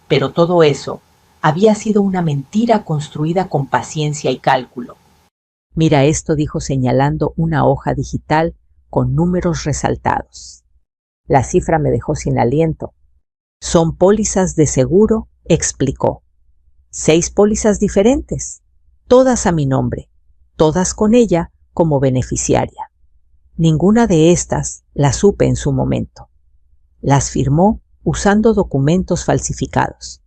Pero todo eso había sido una mentira construida con paciencia y cálculo. Mira esto, dijo señalando una hoja digital con números resaltados. La cifra me dejó sin aliento. Son pólizas de seguro, explicó. 6 pólizas diferentes, todas a mi nombre, todas con ella como beneficiaria. Ninguna de estas la supe en su momento. Las firmó usando documentos falsificados.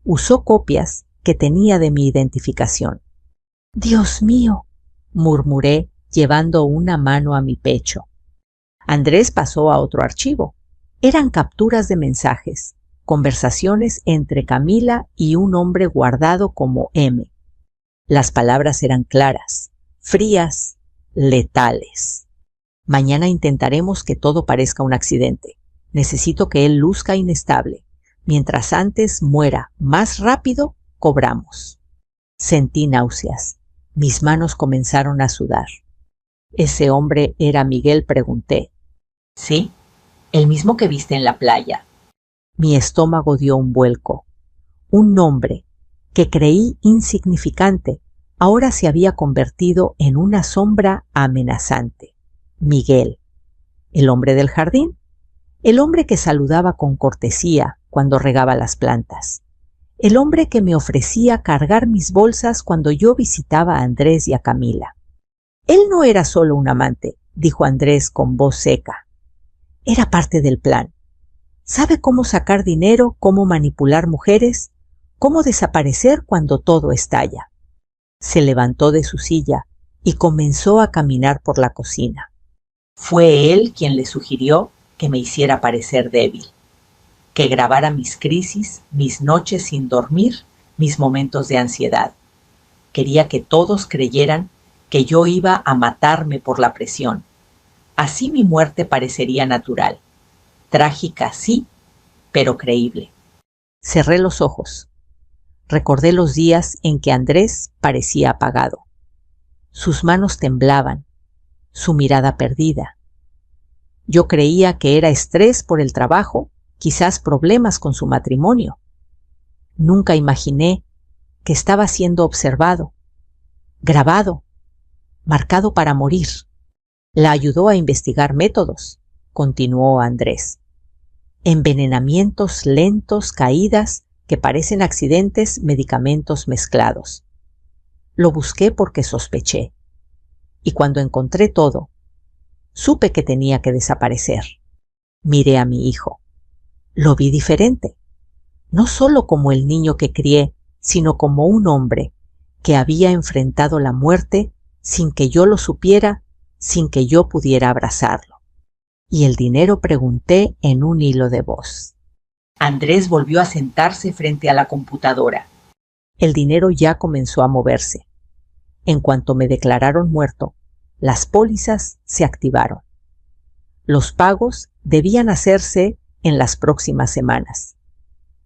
Usó copias que tenía de mi identificación. «Dios mío», murmuré llevando una mano a mi pecho. Andrés pasó a otro archivo. Eran capturas de mensajes, conversaciones entre Camila y un hombre guardado como M. Las palabras eran claras, frías, letales. Mañana intentaremos que todo parezca un accidente. Necesito que él luzca inestable. Mientras antes muera más rápido, cobramos. Sentí náuseas. Mis manos comenzaron a sudar. ¿Ese hombre era Miguel?, pregunté. Sí, el mismo que viste en la playa. Mi estómago dio un vuelco. Un nombre que creí insignificante ahora se había convertido en una sombra amenazante. Miguel, el hombre del jardín, el hombre que saludaba con cortesía cuando regaba las plantas, el hombre que me ofrecía cargar mis bolsas cuando yo visitaba a Andrés y a Camila. Él no era solo un amante, dijo Andrés con voz seca. Era parte del plan. Sabe cómo sacar dinero, cómo manipular mujeres, cómo desaparecer cuando todo estalla. Se levantó de su silla y comenzó a caminar por la cocina. Fue él quien le sugirió que me hiciera parecer débil, que grabara mis crisis, mis noches sin dormir, mis momentos de ansiedad. Quería que todos creyeran que yo iba a matarme por la presión. Así mi muerte parecería natural. Trágica, sí, pero creíble. Cerré los ojos. Recordé los días en que Andrés parecía apagado. Sus manos temblaban, su mirada perdida. Yo creía que era estrés por el trabajo, quizás problemas con su matrimonio. Nunca imaginé que estaba siendo observado, grabado, marcado para morir. La ayudó a investigar métodos, continuó Andrés. Envenenamientos lentos, caídas que parecen accidentes, medicamentos mezclados. Lo busqué porque sospeché. Y cuando encontré todo, supe que tenía que desaparecer. Miré a mi hijo. Lo vi diferente. No solo como el niño que crié, sino como un hombre que había enfrentado la muerte sin que yo lo supiera, sin que yo pudiera abrazarlo. Y el dinero, pregunté en un hilo de voz. Andrés volvió a sentarse frente a la computadora. El dinero ya comenzó a moverse. En cuanto me declararon muerto, las pólizas se activaron. Los pagos debían hacerse en las próximas semanas.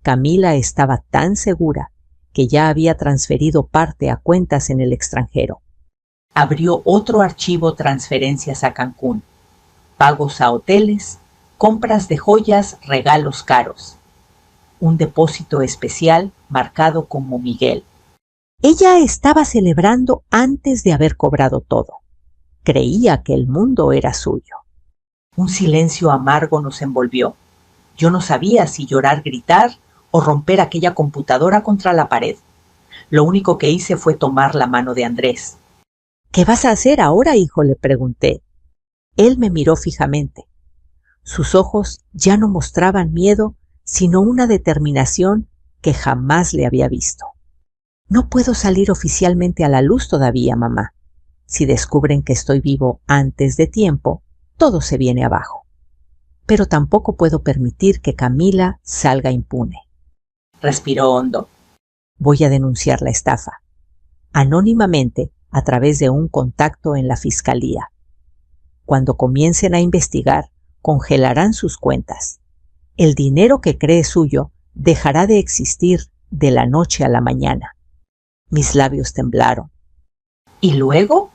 Camila estaba tan segura que ya había transferido parte a cuentas en el extranjero. Abrió otro archivo: transferencias a Cancún, pagos a hoteles, compras de joyas, regalos caros. Un depósito especial marcado como Miguel. Ella estaba celebrando antes de haber cobrado todo. Creía que el mundo era suyo. Un silencio amargo nos envolvió. Yo no sabía si llorar, gritar o romper aquella computadora contra la pared. Lo único que hice fue tomar la mano de Andrés. ¿Qué vas a hacer ahora, hijo?, le pregunté. Él me miró fijamente. Sus ojos ya no mostraban miedo, sino una determinación que jamás le había visto. No puedo salir oficialmente a la luz todavía, mamá. Si descubren que estoy vivo antes de tiempo, todo se viene abajo. Pero tampoco puedo permitir que Camila salga impune. Respiró hondo. Voy a denunciar la estafa, anónimamente, a través de un contacto en la fiscalía. Cuando comiencen a investigar, congelarán sus cuentas. El dinero que cree suyo dejará de existir de la noche a la mañana. Mis labios temblaron. ¿Y luego?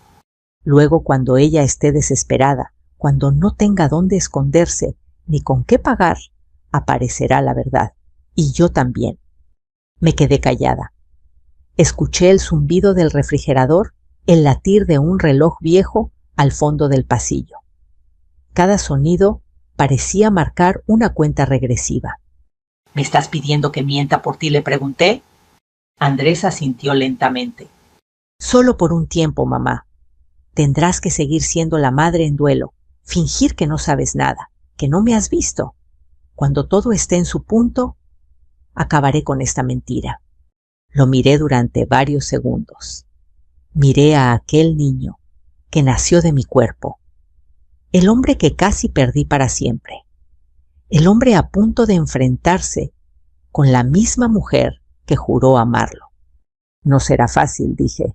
Luego, cuando ella esté desesperada, cuando no tenga dónde esconderse ni con qué pagar, aparecerá la verdad. Y yo también. Me quedé callada. Escuché el zumbido del refrigerador, el latir de un reloj viejo al fondo del pasillo. Cada sonido parecía marcar una cuenta regresiva. ¿Me estás pidiendo que mienta por ti?, le pregunté. Andrés asintió lentamente. Solo por un tiempo, mamá. Tendrás que seguir siendo la madre en duelo, fingir que no sabes nada, que no me has visto. Cuando todo esté en su punto, acabaré con esta mentira. Lo miré durante varios segundos. Miré a aquel niño que nació de mi cuerpo. El hombre que casi perdí para siempre. El hombre a punto de enfrentarse con la misma mujer que juró amarlo. No será fácil, dije.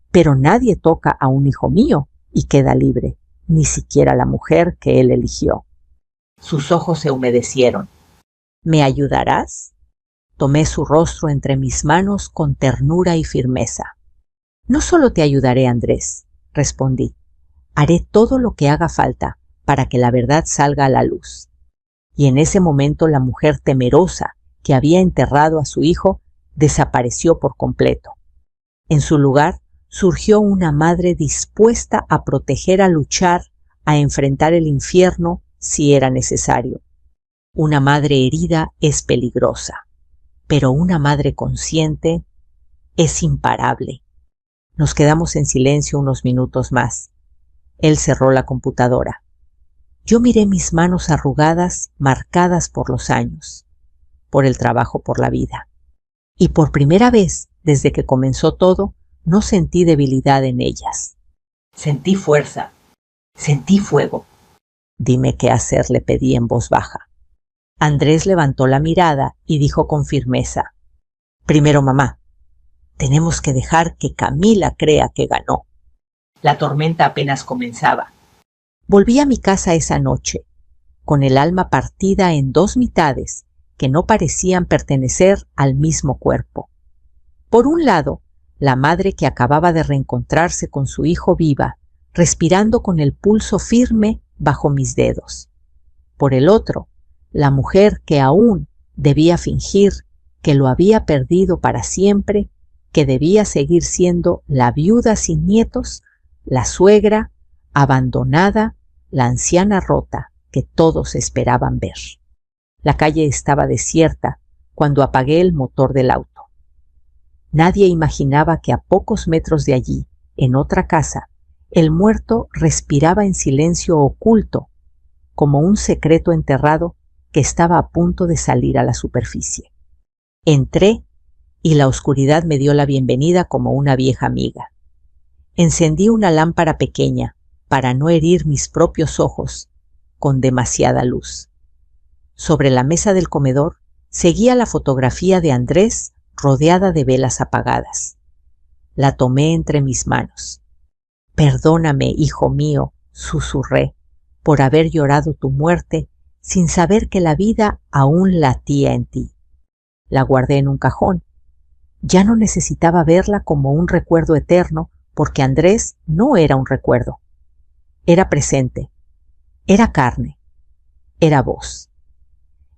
Pero nadie toca a un hijo mío y queda libre, ni siquiera la mujer que él eligió. Sus ojos se humedecieron. ¿Me ayudarás? Tomé su rostro entre mis manos con ternura y firmeza. No solo te ayudaré, Andrés, respondí. Haré todo lo que haga falta para que la verdad salga a la luz. Y en ese momento la mujer temerosa que había enterrado a su hijo desapareció por completo. En su lugar surgió una madre dispuesta a proteger, a luchar, a enfrentar el infierno si era necesario. Una madre herida es peligrosa, pero una madre consciente es imparable. Nos quedamos en silencio unos minutos más. Él cerró la computadora. Yo miré mis manos arrugadas, marcadas por los años, por el trabajo, por la vida. Y por primera vez, desde que comenzó todo, no sentí debilidad en ellas. Sentí fuerza, sentí fuego. Dime qué hacer, le pedí en voz baja. Andrés levantó la mirada y dijo con firmeza: primero, mamá, tenemos que dejar que Camila crea que ganó. La tormenta apenas comenzaba. Volví a mi casa esa noche, con el alma partida en dos mitades que no parecían pertenecer al mismo cuerpo. Por un lado, la madre que acababa de reencontrarse con su hijo viva, respirando con el pulso firme bajo mis dedos. Por el otro, la mujer que aún debía fingir que lo había perdido para siempre, que debía seguir siendo la viuda sin nietos, la suegra abandonada, la anciana rota que todos esperaban ver. La calle estaba desierta cuando apagué el motor del auto. Nadie imaginaba que a pocos metros de allí, en otra casa, el muerto respiraba en silencio oculto, como un secreto enterrado que estaba a punto de salir a la superficie. Entré y la oscuridad me dio la bienvenida como una vieja amiga. Encendí una lámpara pequeña para no herir mis propios ojos con demasiada luz. Sobre la mesa del comedor seguía la fotografía de Andrés rodeada de velas apagadas. La tomé entre mis manos. Perdóname, hijo mío, susurré, por haber llorado tu muerte sin saber que la vida aún latía en ti. La guardé en un cajón. Ya no necesitaba verla como un recuerdo eterno, porque Andrés no era un recuerdo. Era presente, era carne, era voz.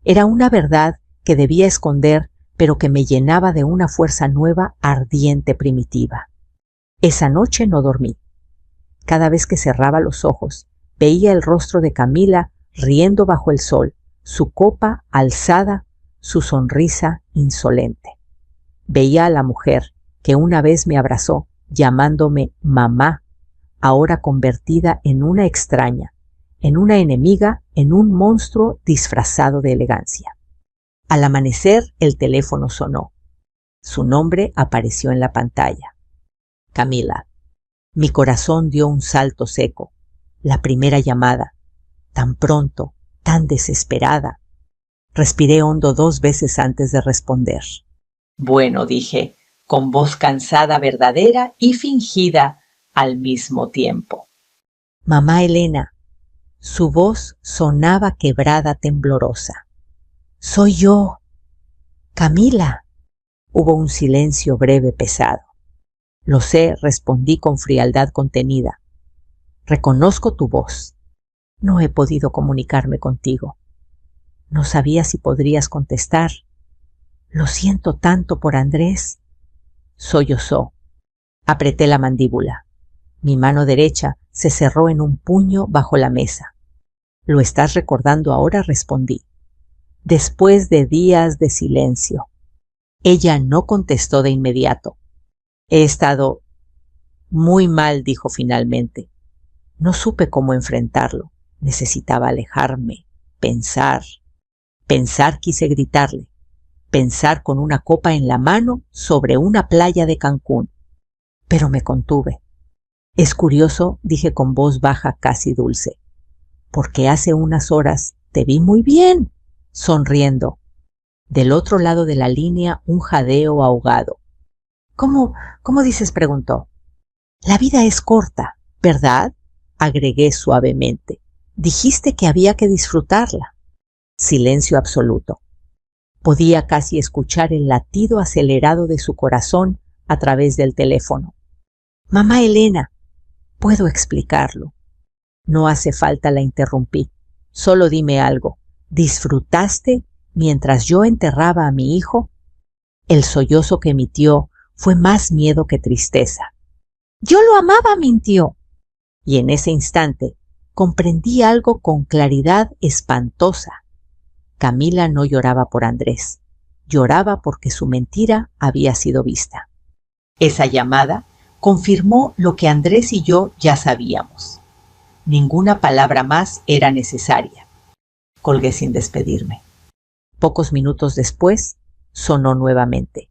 Era una verdad que debía esconder, pero que me llenaba de una fuerza nueva, ardiente, primitiva. Esa noche no dormí. Cada vez que cerraba los ojos, veía el rostro de Camila riendo bajo el sol, su copa alzada, su sonrisa insolente. Veía a la mujer que una vez me abrazó, llamándome mamá, ahora convertida en una extraña, en una enemiga, en un monstruo disfrazado de elegancia. Al amanecer el teléfono sonó. Su nombre apareció en la pantalla. Camila. Mi corazón dio un salto seco. La primera llamada. Tan pronto, tan desesperada. Respiré hondo 2 veces antes de responder. Bueno, dije, con voz cansada, verdadera y fingida al mismo tiempo. Mamá Elena. Su voz sonaba quebrada, temblorosa. Soy yo. Camila. Hubo un silencio breve, pesado. Lo sé, respondí con frialdad contenida. Reconozco tu voz. No he podido comunicarme contigo. No sabía si podrías contestar. Lo siento tanto por Andrés. Sollozó. Apreté la mandíbula. Mi mano derecha se cerró en un puño bajo la mesa. ¿Lo estás recordando ahora?, respondí. Después de días de silencio. Ella no contestó de inmediato. He estado muy mal, dijo finalmente. No supe cómo enfrentarlo. Necesitaba alejarme, pensar. Pensar, quise gritarle. Pensar con una copa en la mano sobre una playa de Cancún. Pero me contuve. Es curioso, dije con voz baja casi dulce, porque hace unas horas te vi muy bien, sonriendo. Del otro lado de la línea un jadeo ahogado. ¿Cómo dices?, preguntó. La vida es corta, ¿verdad?, agregué suavemente. Dijiste que había que disfrutarla. Silencio absoluto. Podía casi escuchar el latido acelerado de su corazón a través del teléfono. Mamá Elena, puedo explicarlo. No hace falta, la interrumpí. Solo dime algo. ¿Disfrutaste mientras yo enterraba a mi hijo? El sollozo que emitió fue más miedo que tristeza. Yo lo amaba, mintió. Y en ese instante comprendí algo con claridad espantosa. Camila no lloraba por Andrés. Lloraba porque su mentira había sido vista. Esa llamada confirmó lo que Andrés y yo ya sabíamos. Ninguna palabra más era necesaria. Colgué sin despedirme. Pocos minutos después sonó nuevamente.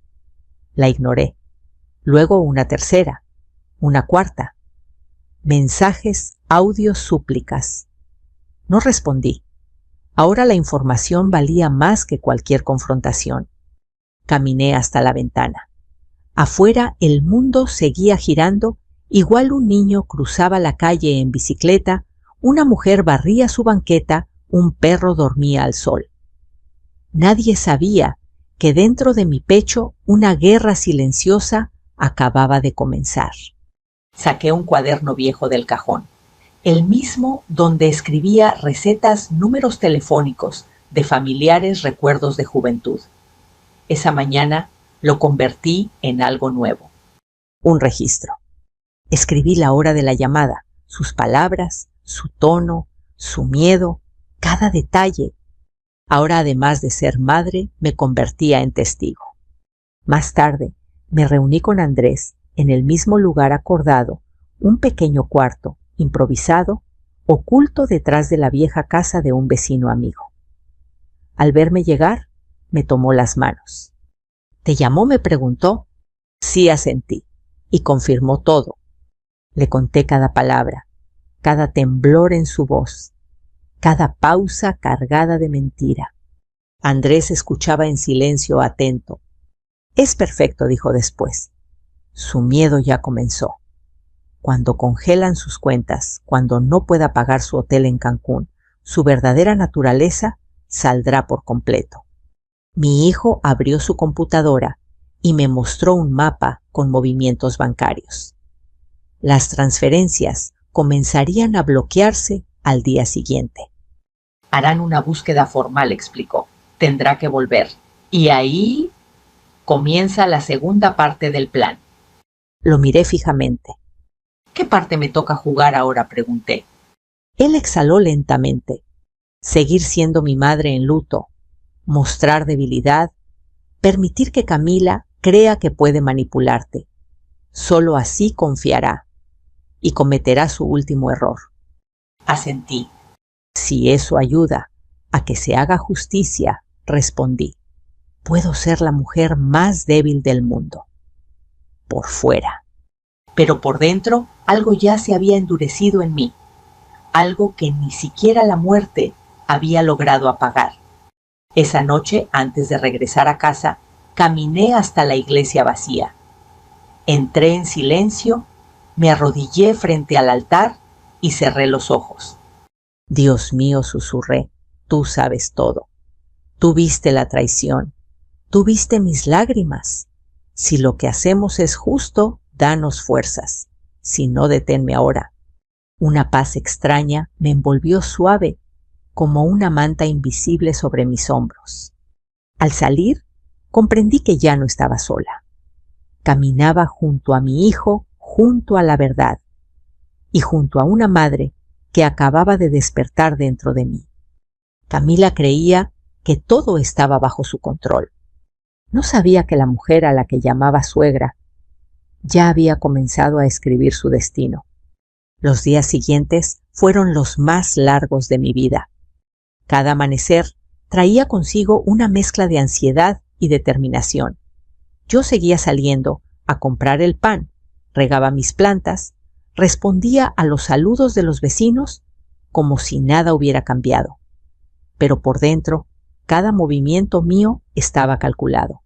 La ignoré. luego una tercera, una cuarta. Mensajes, audios, súplicas. No respondí. Ahora la información valía más que cualquier confrontación. Caminé hasta la ventana. Afuera el mundo seguía girando, igual un niño cruzaba la calle en bicicleta, una mujer barría su banqueta, un perro dormía al sol. Nadie sabía que dentro de mi pecho una guerra silenciosa acababa de comenzar. Saqué un cuaderno viejo del cajón, el mismo donde escribía recetas, números telefónicos de familiares recuerdos de juventud. Esa mañana lo convertí en algo nuevo. Un registro. Escribí la hora de la llamada, sus palabras, su tono, su miedo, cada detalle. Ahora, además de ser madre, me convertía en testigo. Más tarde, me reuní con Andrés en el mismo lugar acordado, un pequeño cuarto, improvisado, oculto detrás de la vieja casa de un vecino amigo. Al verme llegar, me tomó las manos. ¿Te llamó?, me preguntó. Sí, asentí, y confirmó todo. Le conté cada palabra, cada temblor en su voz, cada pausa cargada de mentira. Andrés escuchaba en silencio atento. Es perfecto, dijo después. Su miedo ya comenzó. Cuando congelan sus cuentas, cuando no pueda pagar su hotel en Cancún, su verdadera naturaleza saldrá por completo. Mi hijo abrió su computadora y me mostró un mapa con movimientos bancarios. Las transferencias comenzarían a bloquearse al día siguiente. Harán una búsqueda formal, explicó. Tendrá que volver. Y ahí comienza la segunda parte del plan. Lo miré fijamente. ¿Qué parte me toca jugar ahora?, pregunté. Él exhaló lentamente. Seguir siendo mi madre en luto, mostrar debilidad, permitir que Camila crea que puede manipularte. Solo así confiará y cometerá su último error. Asentí. Si eso ayuda a que se haga justicia, respondí. Puedo ser la mujer más débil del mundo. Por fuera. Pero por dentro algo ya se había endurecido en mí. Algo que ni siquiera la muerte había logrado apagar. Esa noche, antes de regresar a casa, caminé hasta la iglesia vacía. Entré en silencio, me arrodillé frente al altar y cerré los ojos. Dios mío, susurré, tú sabes todo. Tú viste la traición, tú viste mis lágrimas. Si lo que hacemos es justo, danos fuerzas. Si no, deténme ahora. Una paz extraña me envolvió suave, como una manta invisible sobre mis hombros. Al salir, comprendí que ya no estaba sola. Caminaba junto a mi hijo, junto a la verdad, y junto a una madre que acababa de despertar dentro de mí. Camila creía que todo estaba bajo su control. No sabía que la mujer a la que llamaba suegra ya había comenzado a escribir su destino. Los días siguientes fueron los más largos de mi vida. Cada amanecer traía consigo una mezcla de ansiedad y determinación. Yo seguía saliendo a comprar el pan, regaba mis plantas, respondía a los saludos de los vecinos como si nada hubiera cambiado. Pero por dentro, cada movimiento mío estaba calculado.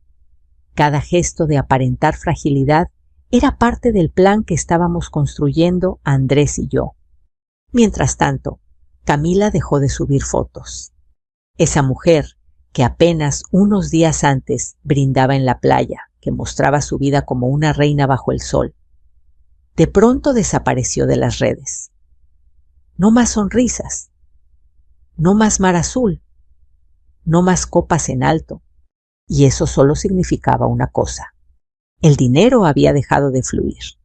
Cada gesto de aparentar fragilidad era parte del plan que estábamos construyendo Andrés y yo. Mientras tanto, Camila dejó de subir fotos. Esa mujer que apenas unos días antes brindaba en la playa, que mostraba su vida como una reina bajo el sol, de pronto desapareció de las redes. No más sonrisas, no más mar azul, no más copas en alto, y eso solo significaba una cosa. El dinero había dejado de fluir.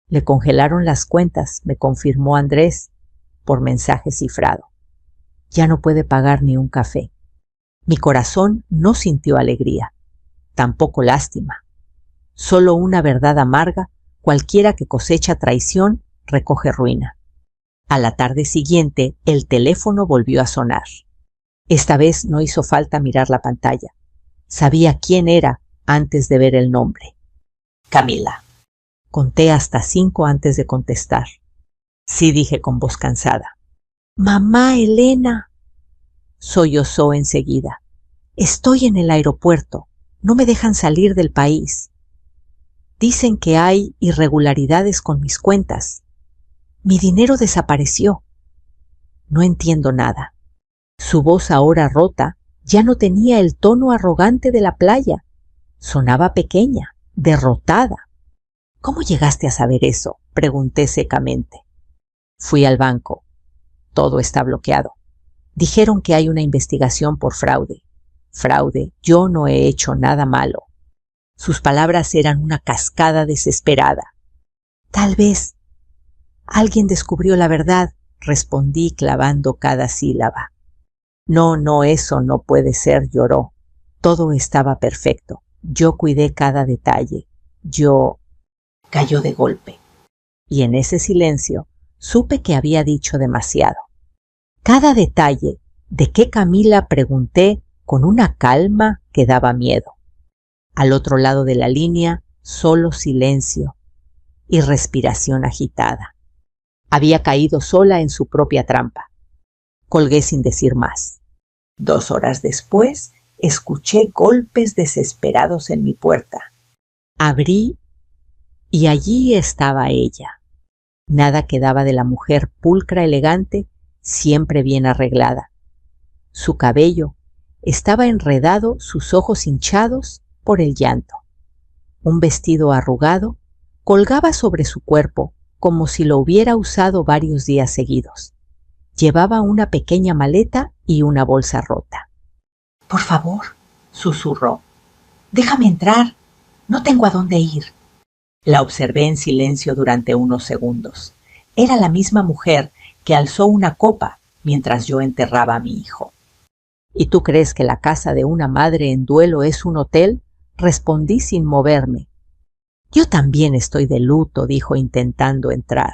Le congelaron las cuentas, me confirmó Andrés por mensaje cifrado. Ya no puede pagar ni un café. Mi corazón no sintió alegría, tampoco lástima. Solo una verdad amarga, cualquiera que cosecha traición recoge ruina. A la tarde siguiente, el teléfono volvió a sonar. Esta vez no hizo falta mirar la pantalla. Sabía quién era antes de ver el nombre. Camila. Conté hasta 5 antes de contestar. Sí, dije con voz cansada. Mamá Elena. Sollozó enseguida. Estoy en el aeropuerto. No me dejan salir del país. Dicen que hay irregularidades con mis cuentas. Mi dinero desapareció. No entiendo nada. Su voz, ahora rota, ya no tenía el tono arrogante de la playa. Sonaba pequeña, derrotada. ¿Cómo llegaste a saber eso?, pregunté secamente. Fui al banco. Todo está bloqueado. Dijeron que hay una investigación por fraude. Fraude, yo no he hecho nada malo. Sus palabras eran una cascada desesperada. Tal vez alguien descubrió la verdad, respondí clavando cada sílaba. No, eso no puede ser, lloró. Todo estaba perfecto. Yo cuidé cada detalle. Yo... Cayó de golpe. Y en ese silencio supe que había dicho demasiado. Cada detalle. ¿De qué, Camila?, pregunté con una calma que daba miedo. Al otro lado de la línea, solo silencio y respiración agitada. Había caído sola en su propia trampa. Colgué sin decir más. 2 horas después, escuché golpes desesperados en mi puerta. Abrí y allí estaba ella. Nada quedaba de la mujer pulcra, elegante, siempre bien arreglada. Su cabello estaba enredado, sus ojos hinchados por el llanto. Un vestido arrugado colgaba sobre su cuerpo como si lo hubiera usado varios días seguidos. Llevaba una pequeña maleta y una bolsa rota. «Por favor», susurró, «déjame entrar. No tengo a dónde ir». La observé en silencio durante unos segundos. Era la misma mujer que alzó una copa mientras yo enterraba a mi hijo. «¿Y tú crees que la casa de una madre en duelo es un hotel?», respondí sin moverme. «Yo también estoy de luto», dijo intentando entrar.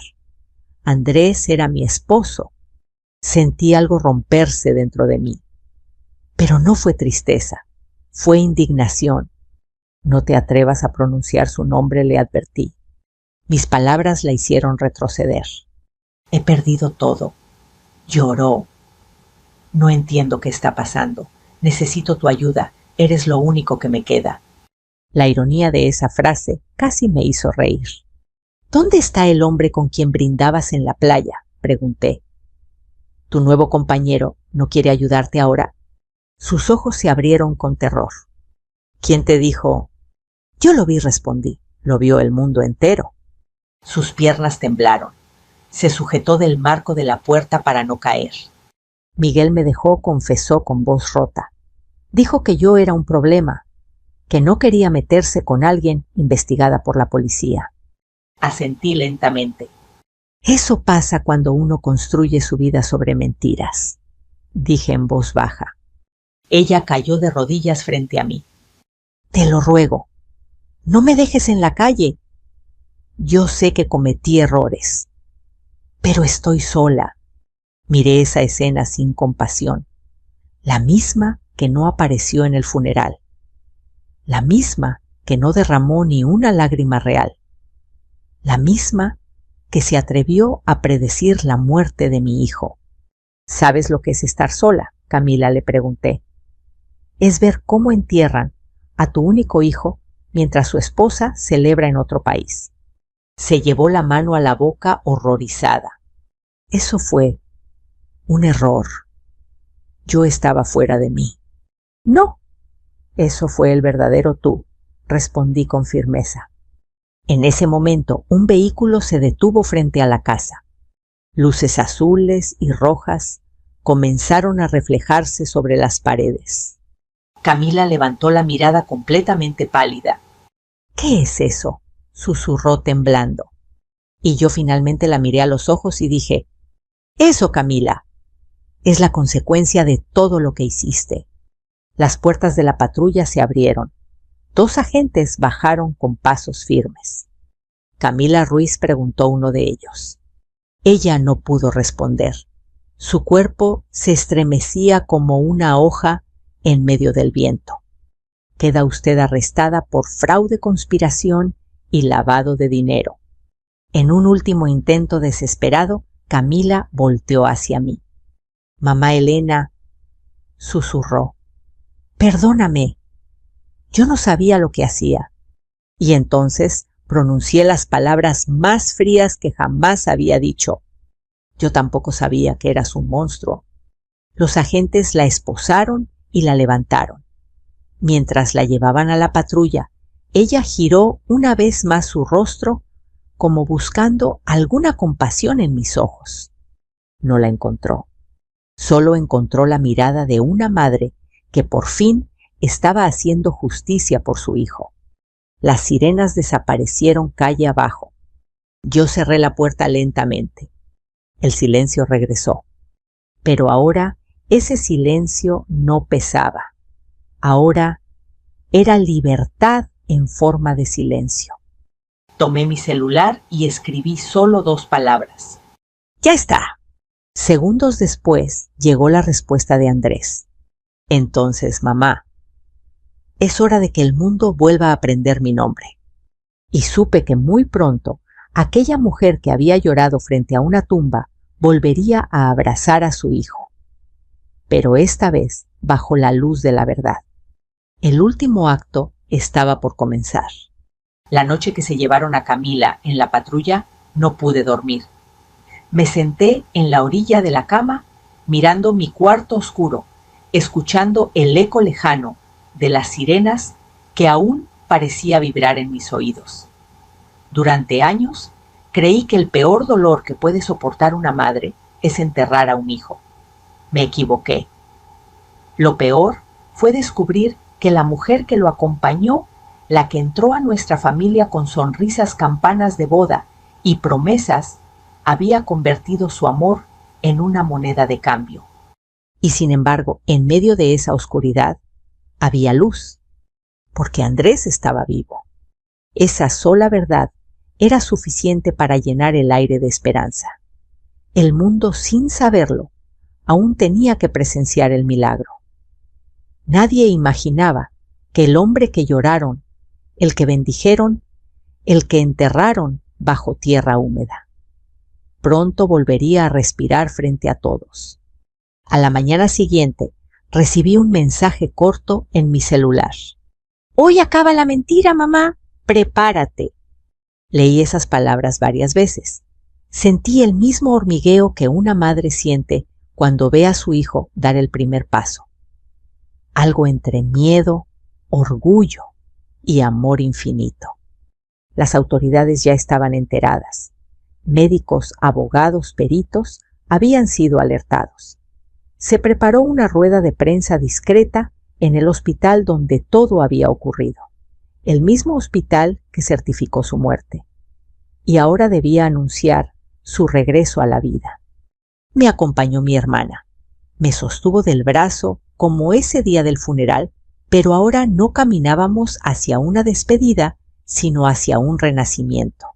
Andrés era mi esposo. Sentí algo romperse dentro de mí. Pero no fue tristeza, fue indignación. «No te atrevas a pronunciar su nombre», le advertí. Mis palabras la hicieron retroceder. «He perdido todo». Lloró. «No entiendo qué está pasando. Necesito tu ayuda. Eres lo único que me queda». La ironía de esa frase casi me hizo reír. «¿Dónde está el hombre con quien brindabas en la playa?», pregunté. «¿Tu nuevo compañero no quiere ayudarte ahora?». Sus ojos se abrieron con terror. «¿Quién te dijo?». «Yo lo vi», respondí. «Lo vio el mundo entero». Sus piernas temblaron. Se sujetó del marco de la puerta para no caer. «Miguel me dejó», confesó con voz rota. «Dijo que yo era un problema, que no quería meterse con alguien investigada por la policía». Asentí lentamente. «Eso pasa cuando uno construye su vida sobre mentiras», dije en voz baja. Ella cayó de rodillas frente a mí. «Te lo ruego, no me dejes en la calle. Yo sé que cometí errores, pero estoy sola». Miré esa escena sin compasión, la misma que no apareció en el funeral, la misma que no derramó ni una lágrima real, la misma que se atrevió a predecir la muerte de mi hijo. «¿Sabes lo que es estar sola?», Camila, le pregunté. «Es ver cómo entierran a tu único hijo mientras su esposa celebra en otro país». Se llevó la mano a la boca horrorizada. «Eso fue un error. Yo estaba fuera de mí». «No, eso fue el verdadero tú», respondí con firmeza. En ese momento, un vehículo se detuvo frente a la casa. Luces azules y rojas comenzaron a reflejarse sobre las paredes. Camila levantó la mirada completamente pálida. «¿Qué es eso?», susurró temblando. Y yo finalmente la miré a los ojos y dije: «Eso, Camila, es la consecuencia de todo lo que hiciste». Las puertas de la patrulla se abrieron. 2 agentes bajaron con pasos firmes. «Camila Ruiz?», preguntó uno de ellos. Ella no pudo responder. Su cuerpo se estremecía como una hoja en medio del viento. «Queda usted arrestada por fraude, conspiración y lavado de dinero. En un último intento desesperado, Camila volteó hacia mí. «Mamá Elena», susurró, «perdóname. Yo no sabía lo que hacía». Y entonces pronuncié las palabras más frías que jamás había dicho. Yo tampoco sabía que eras un monstruo. Los agentes la esposaron y la levantaron. Mientras la llevaban a la patrulla, ella giró una vez más su rostro como buscando alguna compasión en mis ojos. No la encontró. Solo encontró la mirada de una madre que por fin estaba haciendo justicia por su hijo. Las sirenas desaparecieron calle abajo. Yo cerré la puerta lentamente. El silencio regresó. Pero ahora ese silencio no pesaba. Ahora era libertad en forma de silencio. Tomé mi celular y escribí solo 2 palabras. ¡Ya está! Segundos después llegó la respuesta de Andrés. Entonces, mamá, es hora de que el mundo vuelva a aprender mi nombre. Y supe que muy pronto aquella mujer que había llorado frente a una tumba volvería a abrazar a su hijo. Pero esta vez bajo la luz de la verdad. El último acto estaba por comenzar. La noche que se llevaron a Camila en la patrulla, no pude dormir. Me senté en la orilla de la cama, mirando mi cuarto oscuro, escuchando el eco lejano de las sirenas que aún parecía vibrar en mis oídos. Durante años, creí que el peor dolor que puede soportar una madre es enterrar a un hijo. Me equivoqué. Lo peor fue descubrir que la mujer que lo acompañó, la que entró a nuestra familia con sonrisas campanas de boda y promesas, había convertido su amor en una moneda de cambio. Y sin embargo, en medio de esa oscuridad, había luz, porque Andrés estaba vivo. Esa sola verdad era suficiente para llenar el aire de esperanza. El mundo, sin saberlo, aún tenía que presenciar el milagro. Nadie imaginaba que el hombre que lloraron, el que bendijeron, el que enterraron bajo tierra húmeda, pronto volvería a respirar frente a todos. A la mañana siguiente recibí un mensaje corto en mi celular. «Hoy acaba la mentira, mamá. Prepárate». Leí esas palabras varias veces. Sentí el mismo hormigueo que una madre siente cuando ve a su hijo dar el primer paso. Algo entre miedo, orgullo y amor infinito. Las autoridades ya estaban enteradas. Médicos, abogados, peritos habían sido alertados. Se preparó una rueda de prensa discreta en el hospital donde todo había ocurrido, el mismo hospital que certificó su muerte, y ahora debía anunciar su regreso a la vida. Me acompañó mi hermana. Me sostuvo del brazo como ese día del funeral, pero ahora no caminábamos hacia una despedida, sino hacia un renacimiento.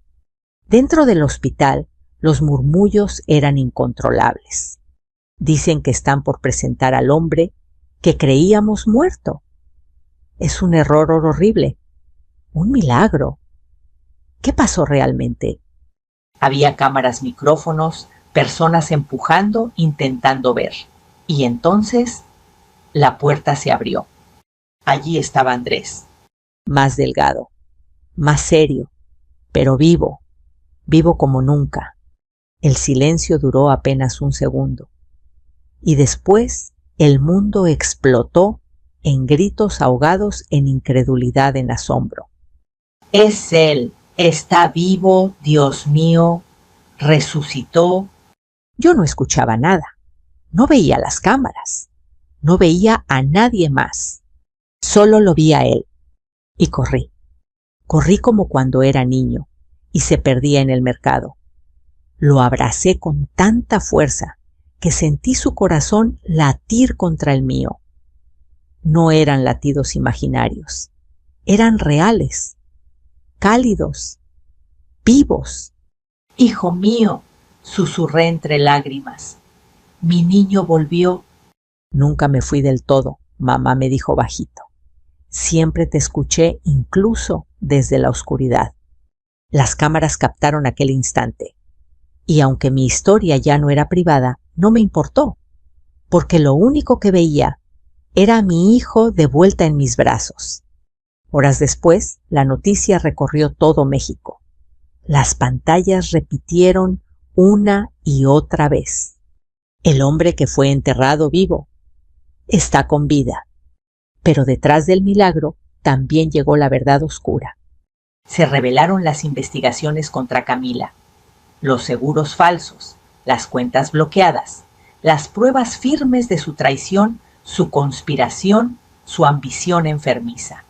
Dentro del hospital, los murmullos eran incontrolables. Dicen que están por presentar al hombre que creíamos muerto. Es un error horrible, un milagro. ¿Qué pasó realmente? Había cámaras, micrófonos, personas empujando, intentando ver. Y entonces la puerta se abrió. Allí estaba Andrés. Más delgado, más serio, pero vivo, vivo como nunca. El silencio duró apenas un segundo. Y después el mundo explotó en gritos ahogados en incredulidad, en asombro. Es él, está vivo, Dios mío, resucitó. Yo no escuchaba nada, no veía las cámaras, no veía a nadie más. Solo lo vi a él. Y corrí. Corrí como cuando era niño y se perdía en el mercado. Lo abracé con tanta fuerza que sentí su corazón latir contra el mío. No eran latidos imaginarios, eran reales, cálidos, vivos. Hijo mío, susurré entre lágrimas. Mi niño volvió. Nunca me fui del todo, mamá me dijo bajito. Siempre te escuché incluso desde la oscuridad. Las cámaras captaron aquel instante, y aunque mi historia ya no era privada, no me importó, porque lo único que veía era a mi hijo de vuelta en mis brazos. Horas después, la noticia recorrió todo México. Las pantallas repitieron una y otra vez: el hombre que fue enterrado vivo está con vida. Pero detrás del milagro también llegó la verdad oscura. Se revelaron las investigaciones contra Camila, los seguros falsos, las cuentas bloqueadas, las pruebas firmes de su traición, su conspiración, su ambición enfermiza.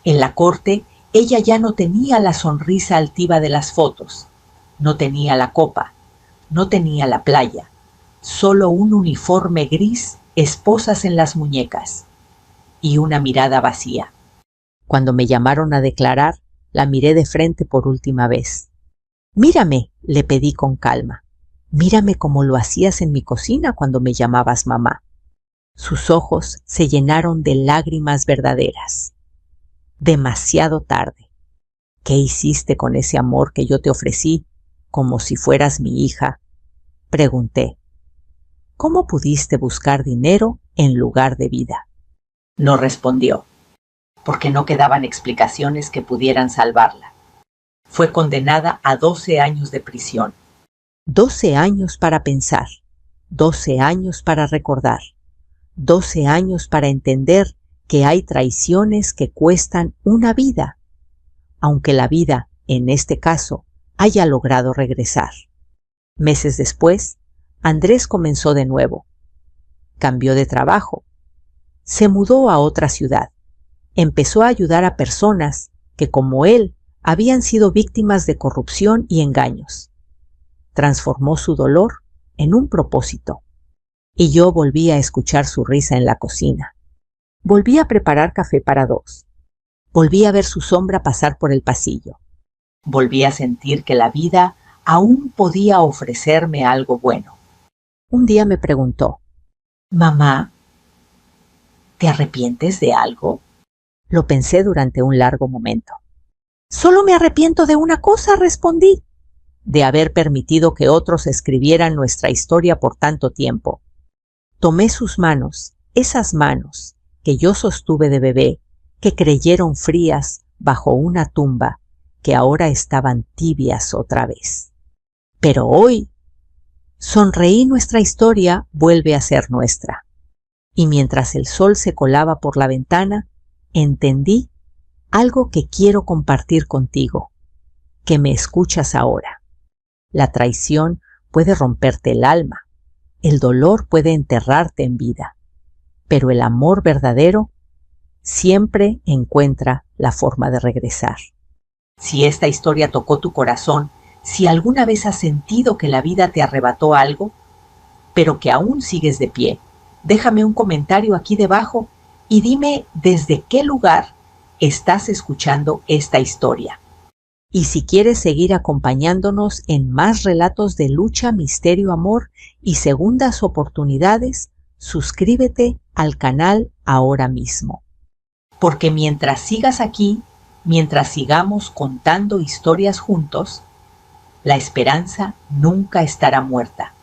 En la corte, ella ya no tenía la sonrisa altiva de las fotos, no tenía la copa, no tenía la playa, solo un uniforme gris, esposas en las muñecas y una mirada vacía. Cuando me llamaron a declarar, la miré de frente por última vez. «Mírame», le pedí con calma. «Mírame como lo hacías en mi cocina cuando me llamabas mamá». Sus ojos se llenaron de lágrimas verdaderas. «Demasiado tarde. ¿Qué hiciste con ese amor que yo te ofrecí, como si fueras mi hija?», pregunté. «¿Cómo pudiste buscar dinero en lugar de vida?». No respondió, porque no quedaban explicaciones que pudieran salvarla. Fue condenada a 12 años de prisión. 12 años para pensar, 12 años para recordar, 12 años para entender que hay traiciones que cuestan una vida, aunque la vida, en este caso, haya logrado regresar. Meses después, Andrés comenzó de nuevo. Cambió de trabajo. Se mudó a otra ciudad. Empezó a ayudar a personas que, como él, habían sido víctimas de corrupción y engaños. Transformó su dolor en un propósito. Y yo volví a escuchar su risa en la cocina. Volví a preparar café para dos. Volví a ver su sombra pasar por el pasillo. Volví a sentir que la vida aún podía ofrecerme algo bueno. Un día me preguntó: «Mamá, ¿te arrepientes de algo?». Lo pensé durante un largo momento. «Solo me arrepiento de una cosa», respondí: «de haber permitido que otros escribieran nuestra historia por tanto tiempo». Tomé sus manos, esas manos que yo sostuve de bebé, que creyeron frías bajo una tumba, que ahora estaban tibias otra vez. Pero hoy, sonreí, nuestra historia vuelve a ser nuestra. Y mientras el sol se colaba por la ventana, entendí algo que quiero compartir contigo, que me escuchas ahora. La traición puede romperte el alma, el dolor puede enterrarte en vida, pero el amor verdadero siempre encuentra la forma de regresar. Si esta historia tocó tu corazón, si alguna vez has sentido que la vida te arrebató algo, pero que aún sigues de pie, déjame un comentario aquí debajo y dime desde qué lugar estás escuchando esta historia. Y si quieres seguir acompañándonos en más relatos de lucha, misterio, amor y segundas oportunidades, suscríbete al canal ahora mismo. Porque mientras sigas aquí, mientras sigamos contando historias juntos, la esperanza nunca estará muerta.